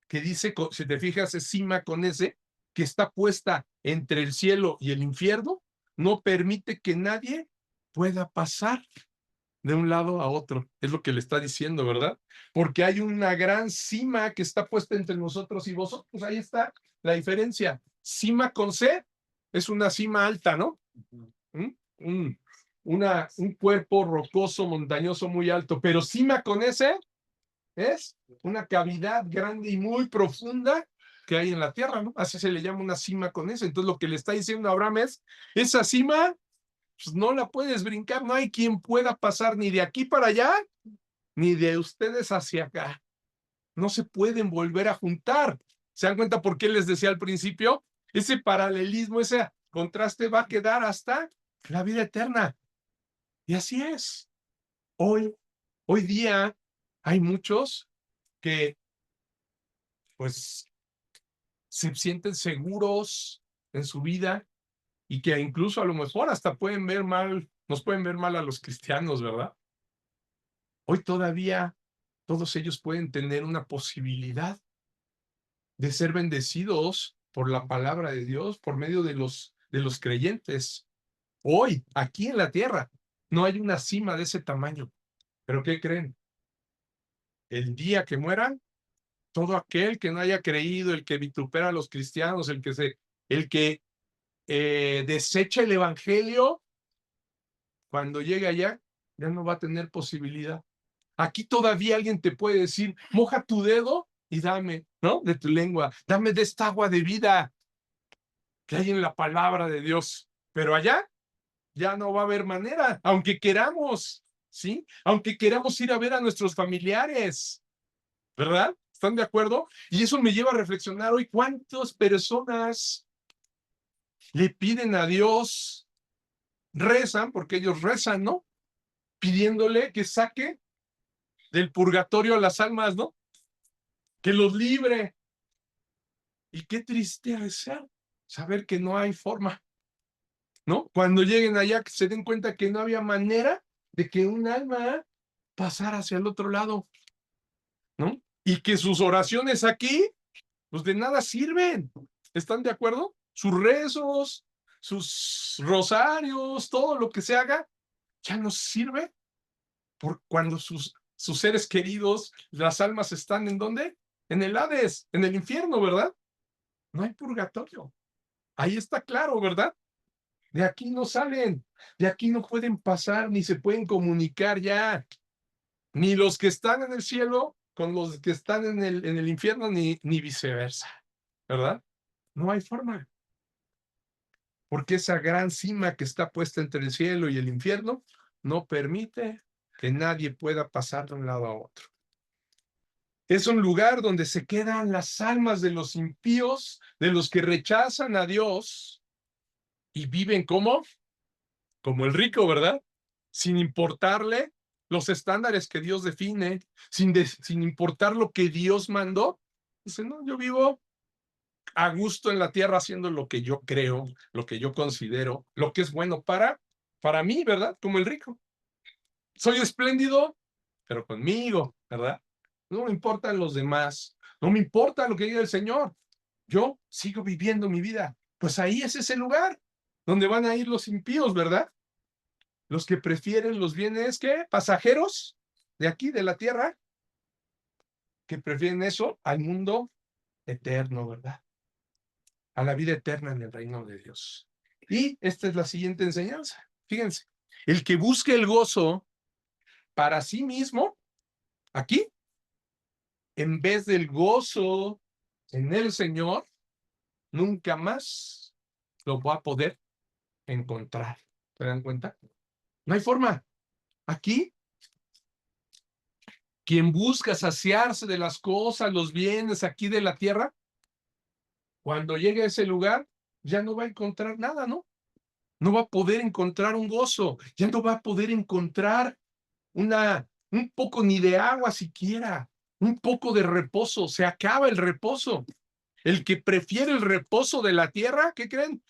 que dice, si te fijas, es cima con ese, que está puesta entre el cielo y el infierno, no permite que nadie pueda pasar de un lado a otro. Es lo que le está diciendo, ¿verdad? Porque hay una gran cima que está puesta entre nosotros y vosotros. Ahí está la diferencia. Cima con C es una cima alta, ¿no? ¿Mm? Un cuerpo rocoso, montañoso, muy alto, pero cima con S es una cavidad grande y muy profunda que hay en la tierra, ¿no? Así se le llama una cima con S. Entonces lo que le está diciendo a Abraham es, esa cima, pues no la puedes brincar, no hay quien pueda pasar ni de aquí para allá, ni de ustedes hacia acá. No se pueden volver a juntar. ¿Se dan cuenta por qué les decía al principio? Ese paralelismo, ese contraste va a quedar hasta la vida eterna. Y así es. Hoy día hay muchos que pues se sienten seguros en su vida y que incluso a lo mejor hasta pueden ver mal, nos pueden ver mal a los cristianos, ¿verdad? Hoy todavía todos ellos pueden tener una posibilidad de ser bendecidos por la palabra de Dios, por medio de los creyentes. Hoy, aquí en la tierra, no hay una cima de ese tamaño. ¿Pero qué creen? El día que mueran, todo aquel que no haya creído, el que vitupera a los cristianos, el que desecha el evangelio, cuando llegue allá, ya no va a tener posibilidad. Aquí todavía alguien te puede decir, moja tu dedo y dame, ¿no? De tu lengua, dame de esta agua de vida que hay en la palabra de Dios. Pero allá ya no va a haber manera, aunque queramos, ¿sí? Aunque queramos ir a ver a nuestros familiares, ¿verdad? ¿Están de acuerdo? Y eso me lleva a reflexionar hoy, ¿cuántas personas le piden a Dios, rezan, porque ellos rezan, ¿no? Pidiéndole que saque del purgatorio a las almas, ¿no? Que los libre. Y qué triste rezar, saber que no hay forma, ¿no? Cuando lleguen allá, que se den cuenta que no había manera de que un alma pasara hacia el otro lado, ¿no? Y que sus oraciones aquí, pues de nada sirven. ¿Están de acuerdo? Sus rezos, sus rosarios, todo lo que se haga, ya no sirve por cuando sus seres queridos, las almas están ¿en dónde? En el Hades, en el infierno, ¿verdad? No hay purgatorio. Ahí está claro, ¿verdad? De aquí no salen, de aquí no pueden pasar, ni se pueden comunicar ya, ni los que están en el cielo con los que están en el infierno, ni viceversa, ¿verdad? No hay forma, porque esa gran cima que está puesta entre el cielo y el infierno no permite que nadie pueda pasar de un lado a otro. Es un lugar donde se quedan las almas de los impíos, de los que rechazan a Dios y viven como el rico, ¿verdad? Sin importarle los estándares que Dios define, sin importar lo que Dios mandó. Dice, no, yo vivo a gusto en la tierra haciendo lo que yo creo, lo que yo considero, lo que es bueno para mí, ¿verdad? Como el rico. Soy espléndido, pero conmigo, ¿verdad? No me importan los demás, no me importa lo que diga el Señor. Yo sigo viviendo mi vida. Pues ahí es ese lugar donde van a ir los impíos, ¿verdad? Los que prefieren los bienes, ¿qué? Pasajeros de aquí, de la tierra, que prefieren eso al mundo eterno, ¿verdad? A la vida eterna en el reino de Dios. Y esta es la siguiente enseñanza. Fíjense, el que busque el gozo para sí mismo, aquí, en vez del gozo en el Señor, nunca más lo va a poder encontrar. ¿Se dan cuenta? No hay forma. Aquí, quien busca saciarse de las cosas, los bienes aquí de la tierra, cuando llegue a ese lugar, ya no va a encontrar nada, ¿no? No va a poder encontrar un gozo, ya no va a poder encontrar un poco ni de agua siquiera, un poco de reposo. Se acaba el reposo. El que prefiere el reposo de la tierra, ¿qué creen?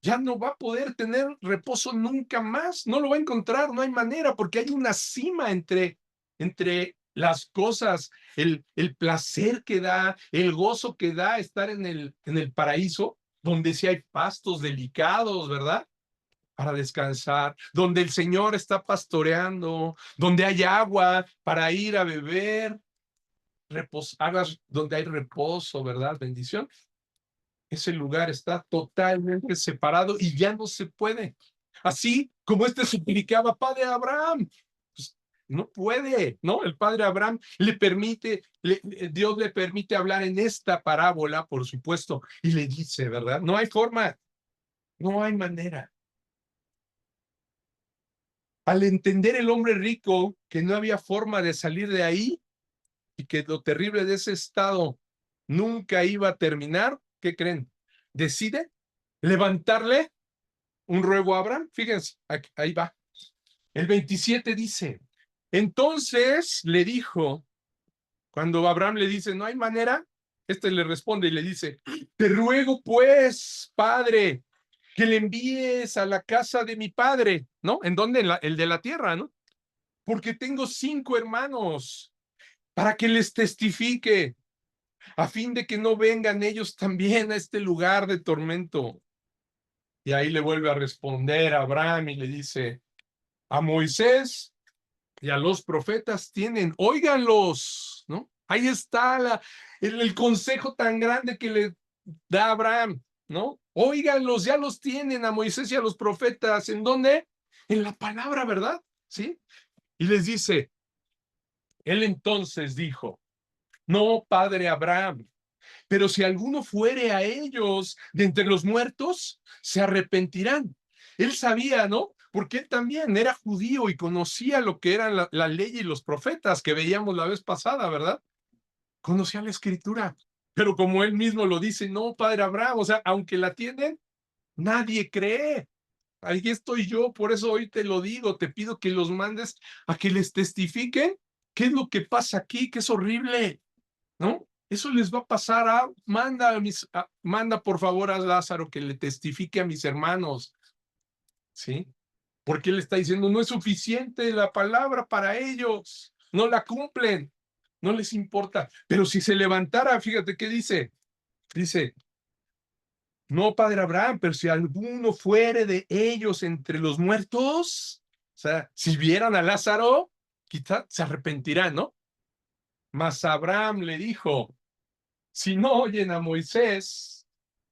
Ya no va a poder tener reposo nunca más, no lo va a encontrar, no hay manera, porque hay una cima entre las cosas, el placer que da, el gozo que da estar en el paraíso, donde sí hay pastos delicados, ¿verdad? Para descansar, donde el Señor está pastoreando, donde hay agua para ir a beber, hagas donde hay reposo, ¿verdad? Bendición. Ese lugar está totalmente separado y ya no se puede. Así como este suplicaba, Padre Abraham, pues, no puede, ¿no? El Padre Abraham le permite, Dios le permite hablar en esta parábola, por supuesto, y le dice, ¿verdad? No hay forma, no hay manera. Al entender el hombre rico que no había forma de salir de ahí y que lo terrible de ese estado nunca iba a terminar, ¿qué creen? Decide levantarle un ruego a Abraham. Fíjense, ahí va. El 27 dice, entonces le dijo, cuando Abraham le dice, no hay manera, este le responde y le dice, te ruego pues, padre, que le envíes a la casa de mi padre, ¿no? ¿En dónde? El de la tierra, ¿no? Porque tengo 5 hermanos, para que les testifique, a fin de que no vengan ellos también a este lugar de tormento. Y ahí le vuelve a responder a Abraham y le dice, a Moisés y a los profetas tienen, óiganlos, ¿no? Ahí está el consejo tan grande que le da Abraham, ¿no? Óiganlos, ya los tienen a Moisés y a los profetas. ¿En dónde? En la palabra, ¿verdad? ¿Sí? Y les dice, él entonces dijo, no, padre Abraham, pero si alguno fuere a ellos de entre los muertos, se arrepentirán. Él sabía, ¿no? Porque él también era judío y conocía lo que eran la ley y los profetas que veíamos la vez pasada, ¿verdad? Conocía la escritura. Pero como él mismo lo dice, no, padre Abraham, o sea, aunque la tienen, nadie cree. Ahí estoy yo, por eso hoy te lo digo, te pido que los mandes a que les testifiquen qué es lo que pasa aquí, que es horrible, ¿no? Eso les va a pasar manda por favor a Lázaro que le testifique a mis hermanos, ¿sí? Porque él está diciendo, no es suficiente la palabra para ellos, no la cumplen, no les importa. Pero si se levantara, fíjate qué dice, dice, no, padre Abraham, pero si alguno fuere de ellos entre los muertos, o sea, si vieran a Lázaro, quizás se arrepentirán, ¿no? Mas Abraham le dijo, si no oyen a Moisés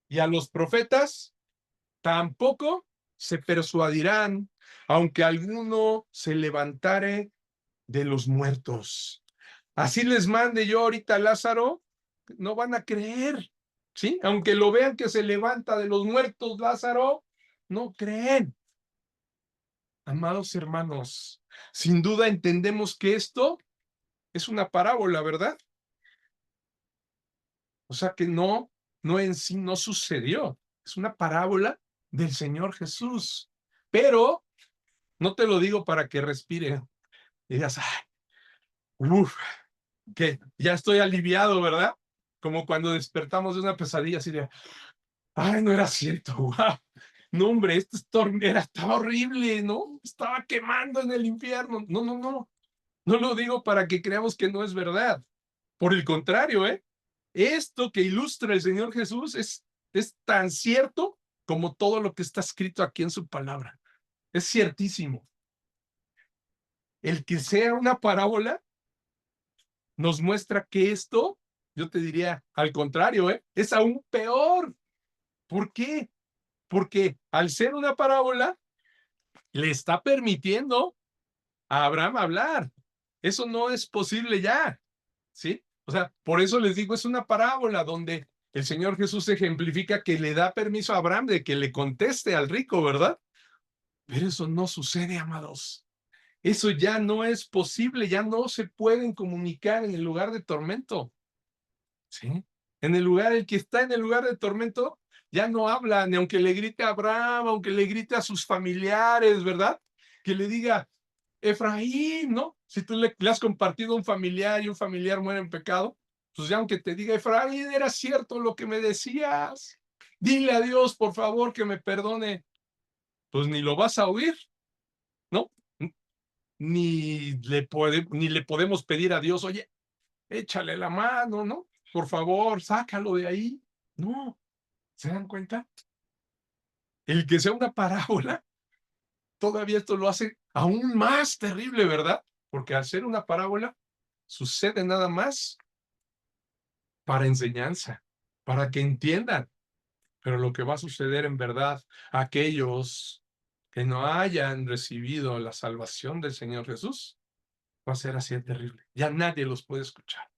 y a los profetas, tampoco se persuadirán, aunque alguno se levantare de los muertos. Así les mande yo ahorita a Lázaro, no van a creer, ¿sí? Aunque lo vean que se levanta de los muertos Lázaro, no creen. Amados hermanos, sin duda entendemos que esto es una parábola, ¿verdad? O sea que no en sí no sucedió. Es una parábola del Señor Jesús. Pero no te lo digo para que respire y digas, ay, uf, que ya estoy aliviado, ¿verdad? Como cuando despertamos de una pesadilla así de, ay, no era cierto, wow. No, hombre, estaba horrible, ¿no? Estaba quemando en el infierno. No, no, no. No lo digo para que creamos que no es verdad. Por el contrario, ¿eh? Esto que ilustra el Señor Jesús es tan cierto como todo lo que está escrito aquí en su palabra. Es ciertísimo. El que sea una parábola nos muestra que esto, yo te diría, al contrario, es aún peor. ¿Por qué? Porque al ser una parábola, le está permitiendo a Abraham hablar. Eso no es posible ya, ¿sí? O sea, por eso les digo, es una parábola donde el Señor Jesús ejemplifica que le da permiso a Abraham de que le conteste al rico, ¿verdad? Pero eso no sucede, amados. Eso ya no es posible, ya no se pueden comunicar en el lugar de tormento, ¿sí? En el lugar, el que está en el lugar de tormento, ya no habla, ni aunque le grite a Abraham, aunque le grite a sus familiares, ¿verdad? Que le diga, Efraín, ¿no? Si tú le has compartido a un familiar y un familiar muere en pecado, pues ya aunque te diga, Efraín, era cierto lo que me decías, dile a Dios, por favor, que me perdone, pues ni lo vas a oír, ¿no? Ni le podemos pedir a Dios, oye, échale la mano, ¿no? Por favor, sácalo de ahí. No, ¿se dan cuenta? El que sea una parábola, todavía esto lo hace aún más terrible, ¿verdad? Porque al ser una parábola, sucede nada más para enseñanza, para que entiendan. Pero lo que va a suceder en verdad, aquellos que no hayan recibido la salvación del Señor Jesús, va a ser así de terrible. Ya nadie los puede escuchar.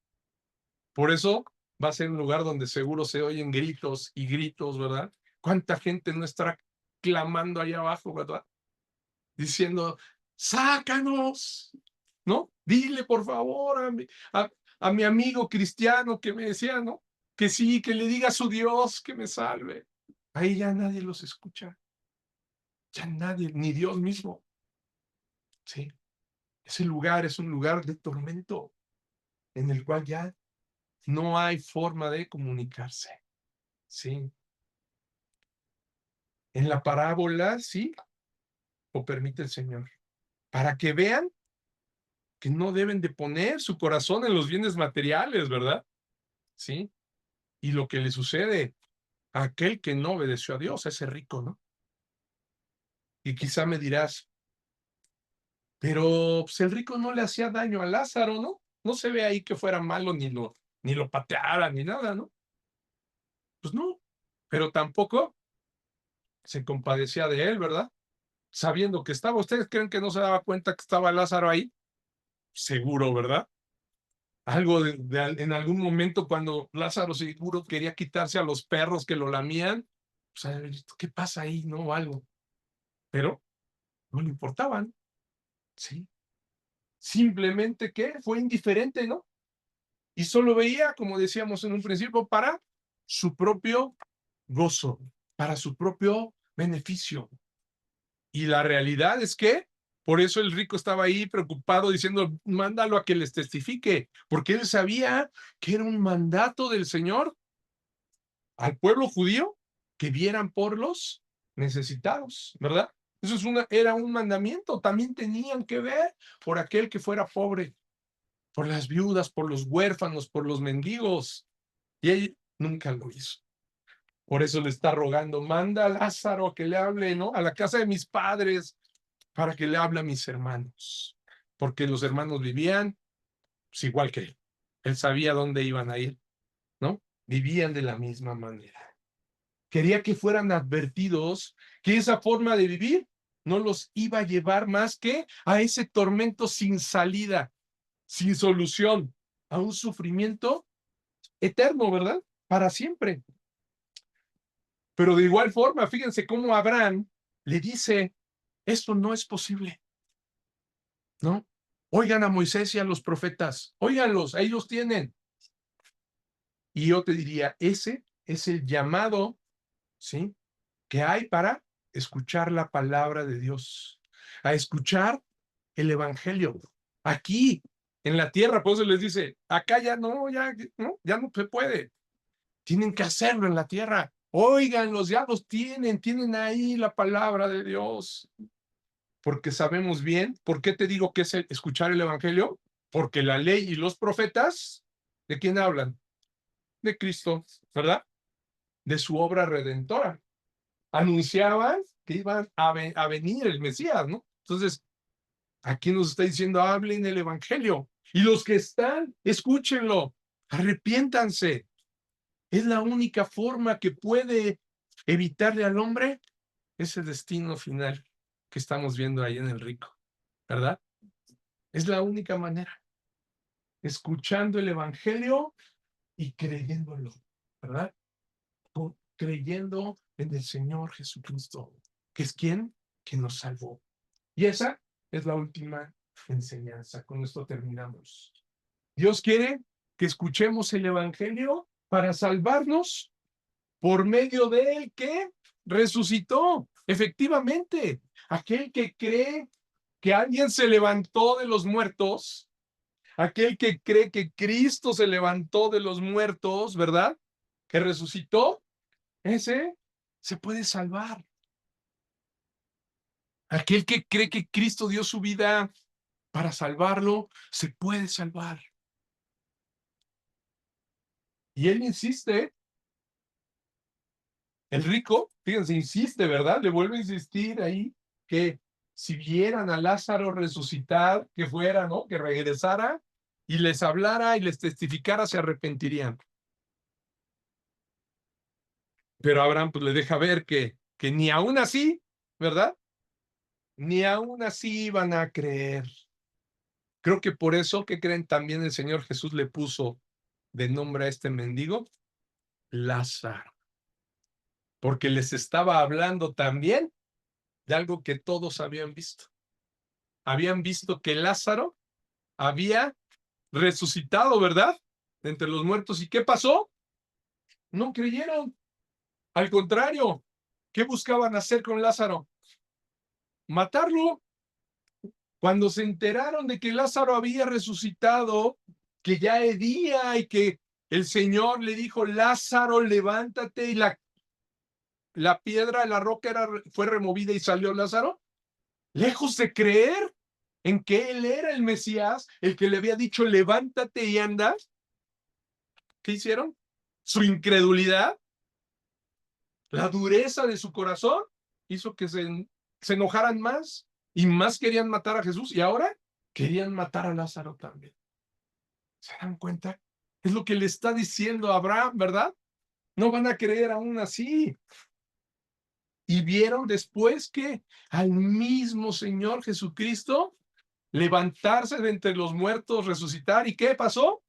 Por eso va a ser un lugar donde seguro se oyen gritos y gritos, ¿verdad? ¿Cuánta gente no estará clamando allá abajo, ¿verdad? Diciendo, sácanos, ¿no? Dile por favor a mi amigo cristiano que me decía, ¿no? Que sí, que le diga a su Dios que me salve. Ahí ya nadie los escucha, ya nadie, ni Dios mismo, ¿sí? Ese lugar es un lugar de tormento en el cual ya no hay forma de comunicarse, ¿sí? En la parábola, sí, lo permite el Señor, para que vean que no deben de poner su corazón en los bienes materiales, ¿verdad? Sí. Y lo que le sucede a aquel que no obedeció a Dios, a ese rico, ¿no? Y quizá me dirás, pero pues el rico no le hacía daño a Lázaro, ¿no? No se ve ahí que fuera malo ni lo pateara ni nada, ¿no? Pues no, pero tampoco se compadecía de él, ¿verdad? Sabiendo que estaba, ¿ustedes creen que no se daba cuenta que estaba Lázaro ahí? Seguro, ¿verdad? Algo en algún momento cuando Lázaro seguro quería quitarse a los perros que lo lamían, pues, ¿qué pasa ahí? ¿No? Algo. Pero no le importaban, ¿sí? Simplemente que fue indiferente, ¿no? Y solo veía, como decíamos en un principio, para su propio gozo, para su propio beneficio. Y la realidad es que por eso el rico estaba ahí preocupado diciendo, mándalo a que les testifique, porque él sabía que era un mandato del Señor al pueblo judío que vieran por los necesitados, ¿verdad? Eso era un mandamiento, también tenían que ver por aquel que fuera pobre, por las viudas, por los huérfanos, por los mendigos, y él nunca lo hizo. Por eso le está rogando, manda a Lázaro a que le hable, ¿no? A la casa de mis padres, para que le hable a mis hermanos, porque los hermanos vivían pues, igual que él. Él sabía dónde iban a ir, ¿no? Vivían de la misma manera. Quería que fueran advertidos que esa forma de vivir no los iba a llevar más que a ese tormento sin salida, sin solución, a un sufrimiento eterno, ¿verdad? Para siempre. Pero de igual forma, fíjense cómo Abraham le dice, esto no es posible, ¿no? Oigan a Moisés y a los profetas, óiganlos, ahí los tienen. Y yo te diría, ese es el llamado, ¿sí? Que hay para escuchar la palabra de Dios, a escuchar el evangelio. Aquí, en la tierra, por eso les dice, acá ya ya no se puede. Tienen que hacerlo en la tierra. Óiganlos, ya los tienen ahí la palabra de Dios. Porque sabemos bien, ¿por qué te digo que es escuchar el evangelio? Porque la ley y los profetas, ¿de quién hablan? De Cristo, ¿verdad? De su obra redentora. Anunciaban que iban a venir el Mesías, ¿no? Entonces, aquí nos está diciendo, hablen el evangelio. Y los que están, escúchenlo, arrepiéntanse. Es la única forma que puede evitarle al hombre ese destino final que estamos viendo ahí en el rico, ¿verdad? Es la única manera, escuchando el evangelio y creyéndolo, ¿verdad? Creyendo en el Señor Jesucristo, que es quien que nos salvó. Y esa es la última enseñanza. Con esto terminamos. Dios quiere que escuchemos el evangelio para salvarnos por medio de él que resucitó. Efectivamente, aquel que cree que alguien se levantó de los muertos, aquel que cree que Cristo se levantó de los muertos, ¿verdad? Que resucitó, ese se puede salvar. Aquel que cree que Cristo dio su vida para salvarlo, se puede salvar. Y él insiste, el rico, fíjense, insiste, ¿verdad? Le vuelve a insistir ahí que si vieran a Lázaro resucitar, que fuera, ¿no? Que regresara y les hablara y les testificara, se arrepentirían. Pero Abraham pues le deja ver que ni aún así, ¿verdad? Ni aún así iban a creer. Creo que por eso, que creen, también el Señor Jesús le puso de nombre a este mendigo Lázaro, porque les estaba hablando también de algo que todos habían visto. Habían visto que Lázaro había resucitado, ¿verdad? De entre los muertos. ¿Y qué pasó? No creyeron. Al contrario, ¿qué buscaban hacer con Lázaro? Matarlo. Cuando se enteraron de que Lázaro había resucitado, que ya hedía y que el Señor le dijo, Lázaro, levántate, y la piedra, la roca fue removida y salió Lázaro, lejos de creer en que él era el Mesías, el que le había dicho, levántate y anda, ¿qué hicieron? Su incredulidad, la dureza de su corazón, hizo que se enojaran más y más querían matar a Jesús y ahora querían matar a Lázaro también. ¿Se dan cuenta? Es lo que le está diciendo a Abraham, ¿verdad? No van a creer aún así. Y vieron después que al mismo Señor Jesucristo levantarse de entre los muertos, resucitar. ¿Y qué pasó?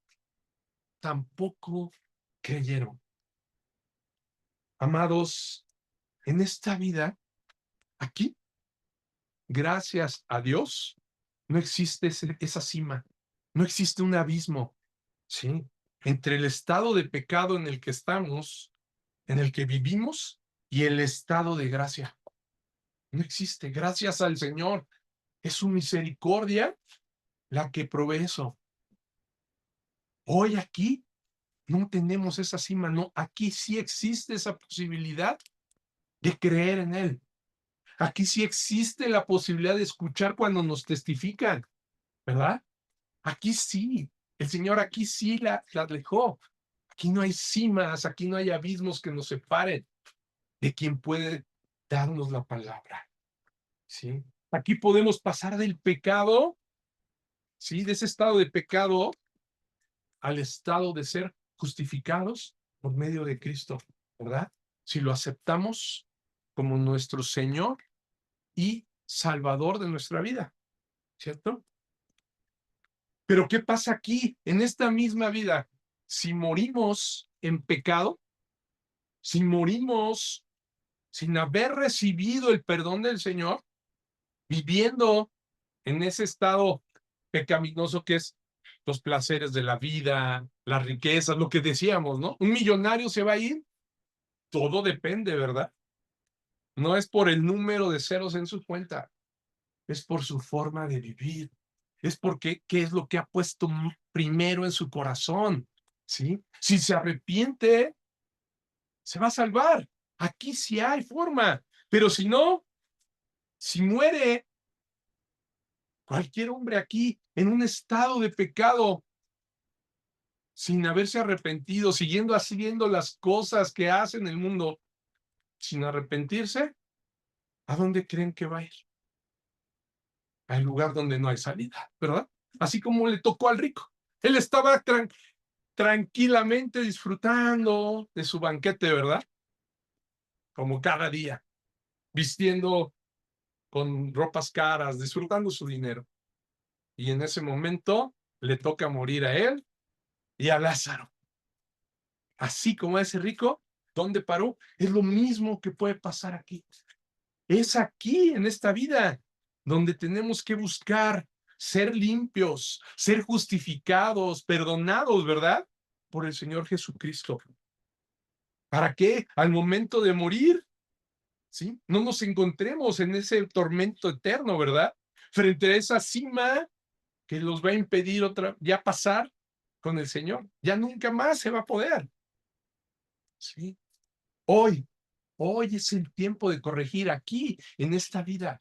Tampoco creyeron. Amados, en esta vida, aquí, gracias a Dios, no existe esa cima, no existe un abismo, ¿sí? Entre el estado de pecado en el que estamos, en el que vivimos, y el estado de gracia. No existe. Gracias al Señor. Es su misericordia la que provee eso. Hoy aquí no tenemos esa cima, no. Aquí sí existe esa posibilidad de creer en Él. Aquí sí existe la posibilidad de escuchar cuando nos testifican, ¿verdad? Aquí sí. El Señor aquí sí la dejó. Aquí no hay cimas, aquí no hay abismos que nos separen de quien puede darnos la palabra. ¿Sí? Aquí podemos pasar del pecado, ¿sí? De ese estado de pecado al estado de ser justificados por medio de Cristo, ¿verdad? Si lo aceptamos como nuestro Señor y Salvador de nuestra vida, ¿cierto? Pero ¿qué pasa aquí, en esta misma vida? Si morimos en pecado, si morimos sin haber recibido el perdón del Señor, viviendo en ese estado pecaminoso que es los placeres de la vida, las riquezas, lo que decíamos, ¿no? Un millonario se va a ir, todo depende, ¿verdad? No es por el número de ceros en su cuenta, es por su forma de vivir, es porque qué es lo que ha puesto primero en su corazón, ¿sí? Si se arrepiente, se va a salvar. Aquí sí hay forma, pero si no, si muere cualquier hombre aquí en un estado de pecado, sin haberse arrepentido, haciendo las cosas que hace en el mundo, sin arrepentirse, ¿a dónde creen que va a ir? Al lugar donde no hay salida, ¿verdad? Así como le tocó al rico. Él estaba tranquilamente disfrutando de su banquete, ¿verdad? como cada día, vistiendo con ropas caras, disfrutando su dinero. Y en ese momento le toca morir a él y a Lázaro. Así como a ese rico, ¿dónde paró? Es lo mismo que puede pasar aquí. Es aquí, en esta vida, donde tenemos que buscar ser limpios, ser justificados, perdonados, ¿verdad? Por el Señor Jesucristo. ¿Para qué? Al momento de morir, ¿sí? No nos encontremos en ese tormento eterno, ¿verdad? Frente a esa cima que los va a impedir ya pasar con el Señor. Ya nunca más se va a poder. ¿Sí? Hoy, hoy es el tiempo de corregir aquí, en esta vida.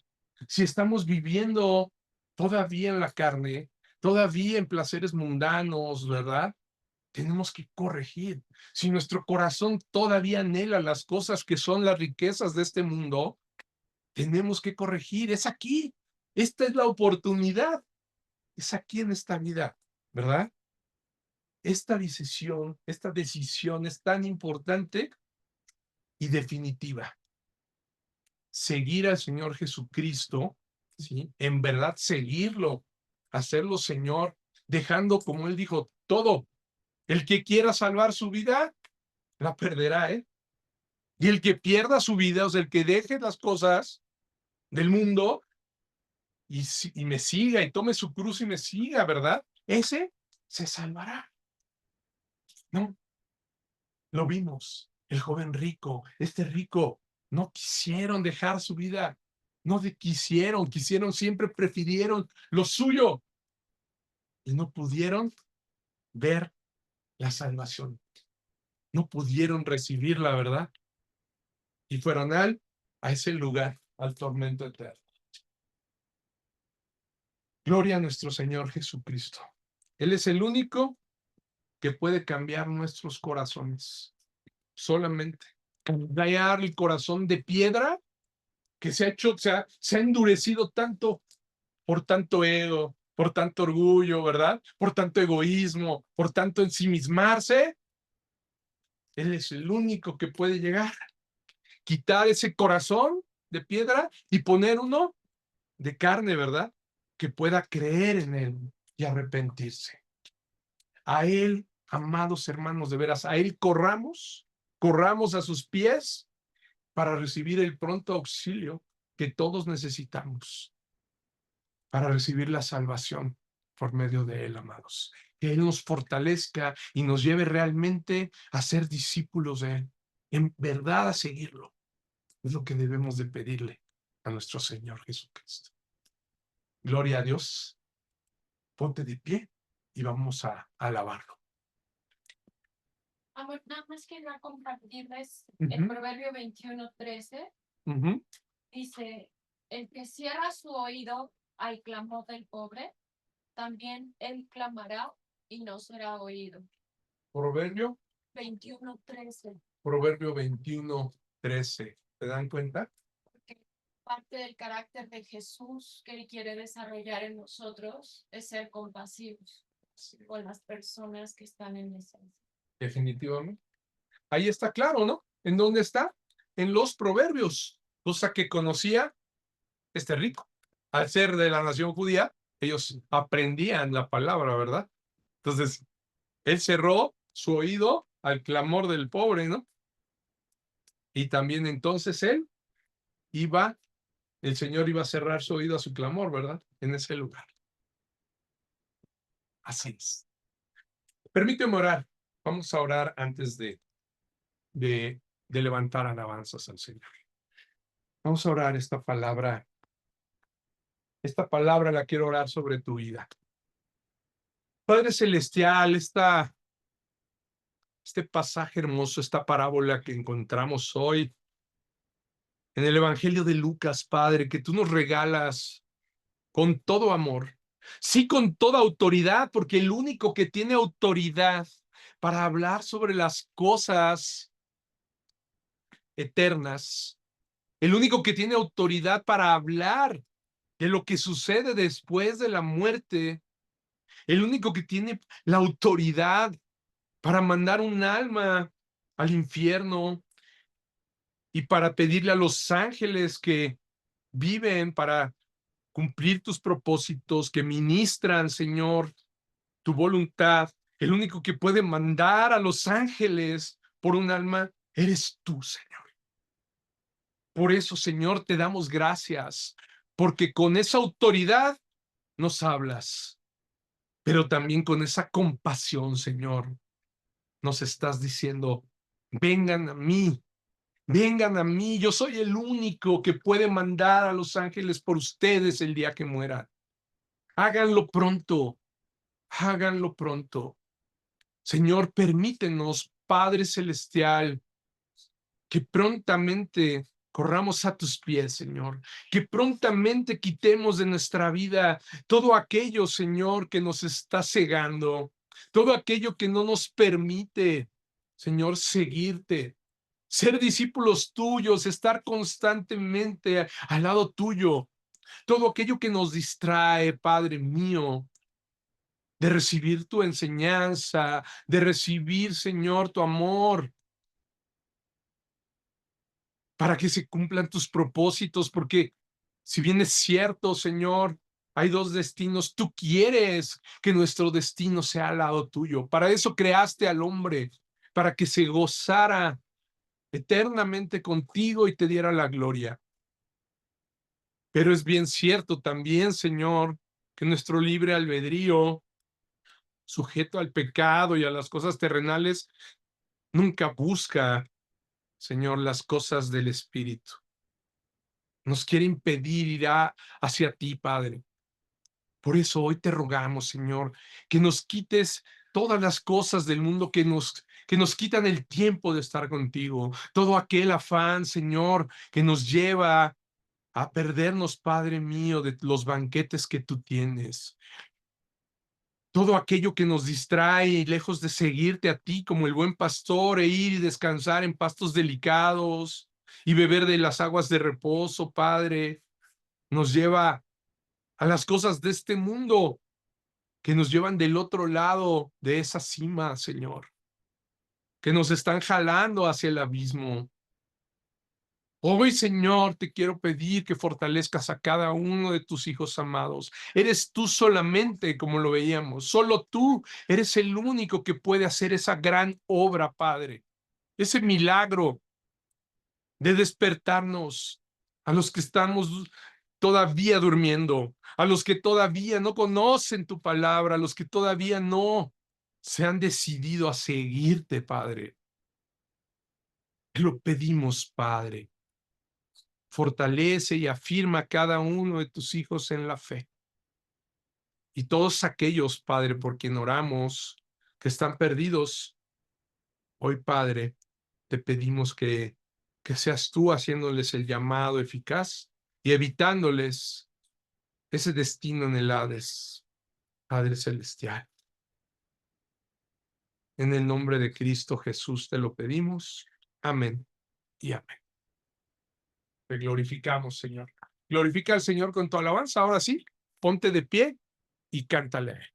Si estamos viviendo todavía en la carne, todavía en placeres mundanos, ¿verdad? Tenemos que corregir. Si nuestro corazón todavía anhela las cosas que son las riquezas de este mundo, tenemos que corregir. Es aquí. Esta es la oportunidad. Es aquí en esta vida, ¿verdad? Esta decisión es tan importante y definitiva. Seguir al Señor Jesucristo, ¿sí? En verdad seguirlo, hacerlo Señor, dejando, como Él dijo, todo. El que quiera salvar su vida, la perderá, ¿eh? Y el que pierda su vida, o sea, el que deje las cosas del mundo y me siga y tome su cruz y me siga, ¿verdad? Ese se salvará. No, lo vimos. El joven rico, este rico, no quisieron dejar su vida. No quisieron, siempre prefirieron lo suyo y no pudieron ver la salvación. No pudieron recibir la verdad y fueron a ese lugar, al tormento eterno. Gloria a nuestro Señor Jesucristo. Él es el único que puede cambiar nuestros corazones. Solamente cambiar el corazón de piedra que se ha endurecido tanto por tanto ego, por tanto orgullo, ¿verdad? Por tanto egoísmo, por tanto ensimismarse. Él es el único que puede llegar, quitar ese corazón de piedra y poner uno de carne, ¿verdad? Que pueda creer en él y arrepentirse. A él, amados hermanos, de veras, a él corramos a sus pies para recibir el pronto auxilio que todos necesitamos, para recibir la salvación por medio de él, amados. Que él nos fortalezca y nos lleve realmente a ser discípulos de él, en verdad a seguirlo. Es lo que debemos de pedirle a nuestro Señor Jesucristo. Gloria a Dios. Ponte de pie y vamos a alabarlo. Amor, nada más quería compartirles el Proverbio 21:13. Dice, el que cierra su oído al clamor del pobre, también él clamará y no será oído. Proverbio 21:13. Proverbio 21:13. ¿Te dan cuenta? Porque parte del carácter de Jesús que él quiere desarrollar en nosotros es ser compasivos con las personas que están en necesidad. Definitivamente. Ahí está claro, ¿no? ¿En dónde está? En los proverbios, cosa que conocía este rico. Al ser de la nación judía, ellos aprendían la palabra, ¿verdad? Entonces, él cerró su oído al clamor del pobre, ¿no? Y también entonces el Señor iba a cerrar su oído a su clamor, ¿verdad? En ese lugar. Así es. Permíteme orar. Vamos a orar antes de levantar alabanzas al Señor. Vamos a orar esta palabra. Esta palabra la quiero orar sobre tu vida. Padre Celestial, este pasaje hermoso, esta parábola que encontramos hoy en el Evangelio de Lucas, Padre, que tú nos regalas con todo amor, sí, con toda autoridad, porque el único que tiene autoridad para hablar sobre las cosas eternas, el único que tiene autoridad para hablar de lo que sucede después de la muerte, el único que tiene la autoridad para mandar un alma al infierno, y para pedirle a los ángeles que viven para cumplir tus propósitos, que ministran, Señor, tu voluntad. El único que puede mandar a los ángeles por un alma eres tú, Señor. Por eso, Señor, te damos gracias, porque con esa autoridad nos hablas, pero también con esa compasión, Señor, nos estás diciendo, vengan a mí. Vengan a mí, yo soy el único que puede mandar a los ángeles por ustedes el día que mueran. Háganlo pronto, háganlo pronto. Señor, permítenos, Padre Celestial, que prontamente corramos a tus pies, Señor, que prontamente quitemos de nuestra vida todo aquello, Señor, que nos está cegando, todo aquello que no nos permite, Señor, seguirte. Ser discípulos tuyos, estar constantemente al lado tuyo, todo aquello que nos distrae, Padre mío, de recibir tu enseñanza, de recibir, Señor, tu amor, para que se cumplan tus propósitos, porque si bien es cierto, Señor, hay dos destinos, tú quieres que nuestro destino sea al lado tuyo. Para eso creaste al hombre, para que se gozara eternamente contigo y te diera la gloria. Pero es bien cierto también, Señor, que nuestro libre albedrío, sujeto al pecado y a las cosas terrenales, nunca busca, Señor, las cosas del Espíritu. Nos quiere impedir ir hacia ti, Padre. Por eso hoy te rogamos, Señor, que nos quites todas las cosas del mundo que nos quitan el tiempo de estar contigo. Todo aquel afán, Señor, que nos lleva a perdernos, Padre mío, de los banquetes que tú tienes. Todo aquello que nos distrae, lejos de seguirte a ti como el buen pastor e ir y descansar en pastos delicados y beber de las aguas de reposo, Padre, nos lleva a las cosas de este mundo que nos llevan del otro lado de esa cima, Señor, que nos están jalando hacia el abismo. Hoy, Señor, te quiero pedir que fortalezcas a cada uno de tus hijos amados. Eres tú solamente, como lo veíamos, solo tú eres el único que puede hacer esa gran obra, Padre. Ese milagro de despertarnos a los que estamos todavía durmiendo, a los que todavía no conocen tu palabra, a los que todavía no se han decidido a seguirte, Padre. Te lo pedimos, Padre. Fortalece y afirma a cada uno de tus hijos en la fe. Y todos aquellos, Padre, por quien oramos, que están perdidos, hoy, Padre, te pedimos que seas tú haciéndoles el llamado eficaz y evitándoles ese destino en el Hades, Padre Celestial. En el nombre de Cristo Jesús te lo pedimos. Amén y amén. Te glorificamos, Señor. Glorifica al Señor con tu alabanza. Ahora sí, ponte de pie y cántale.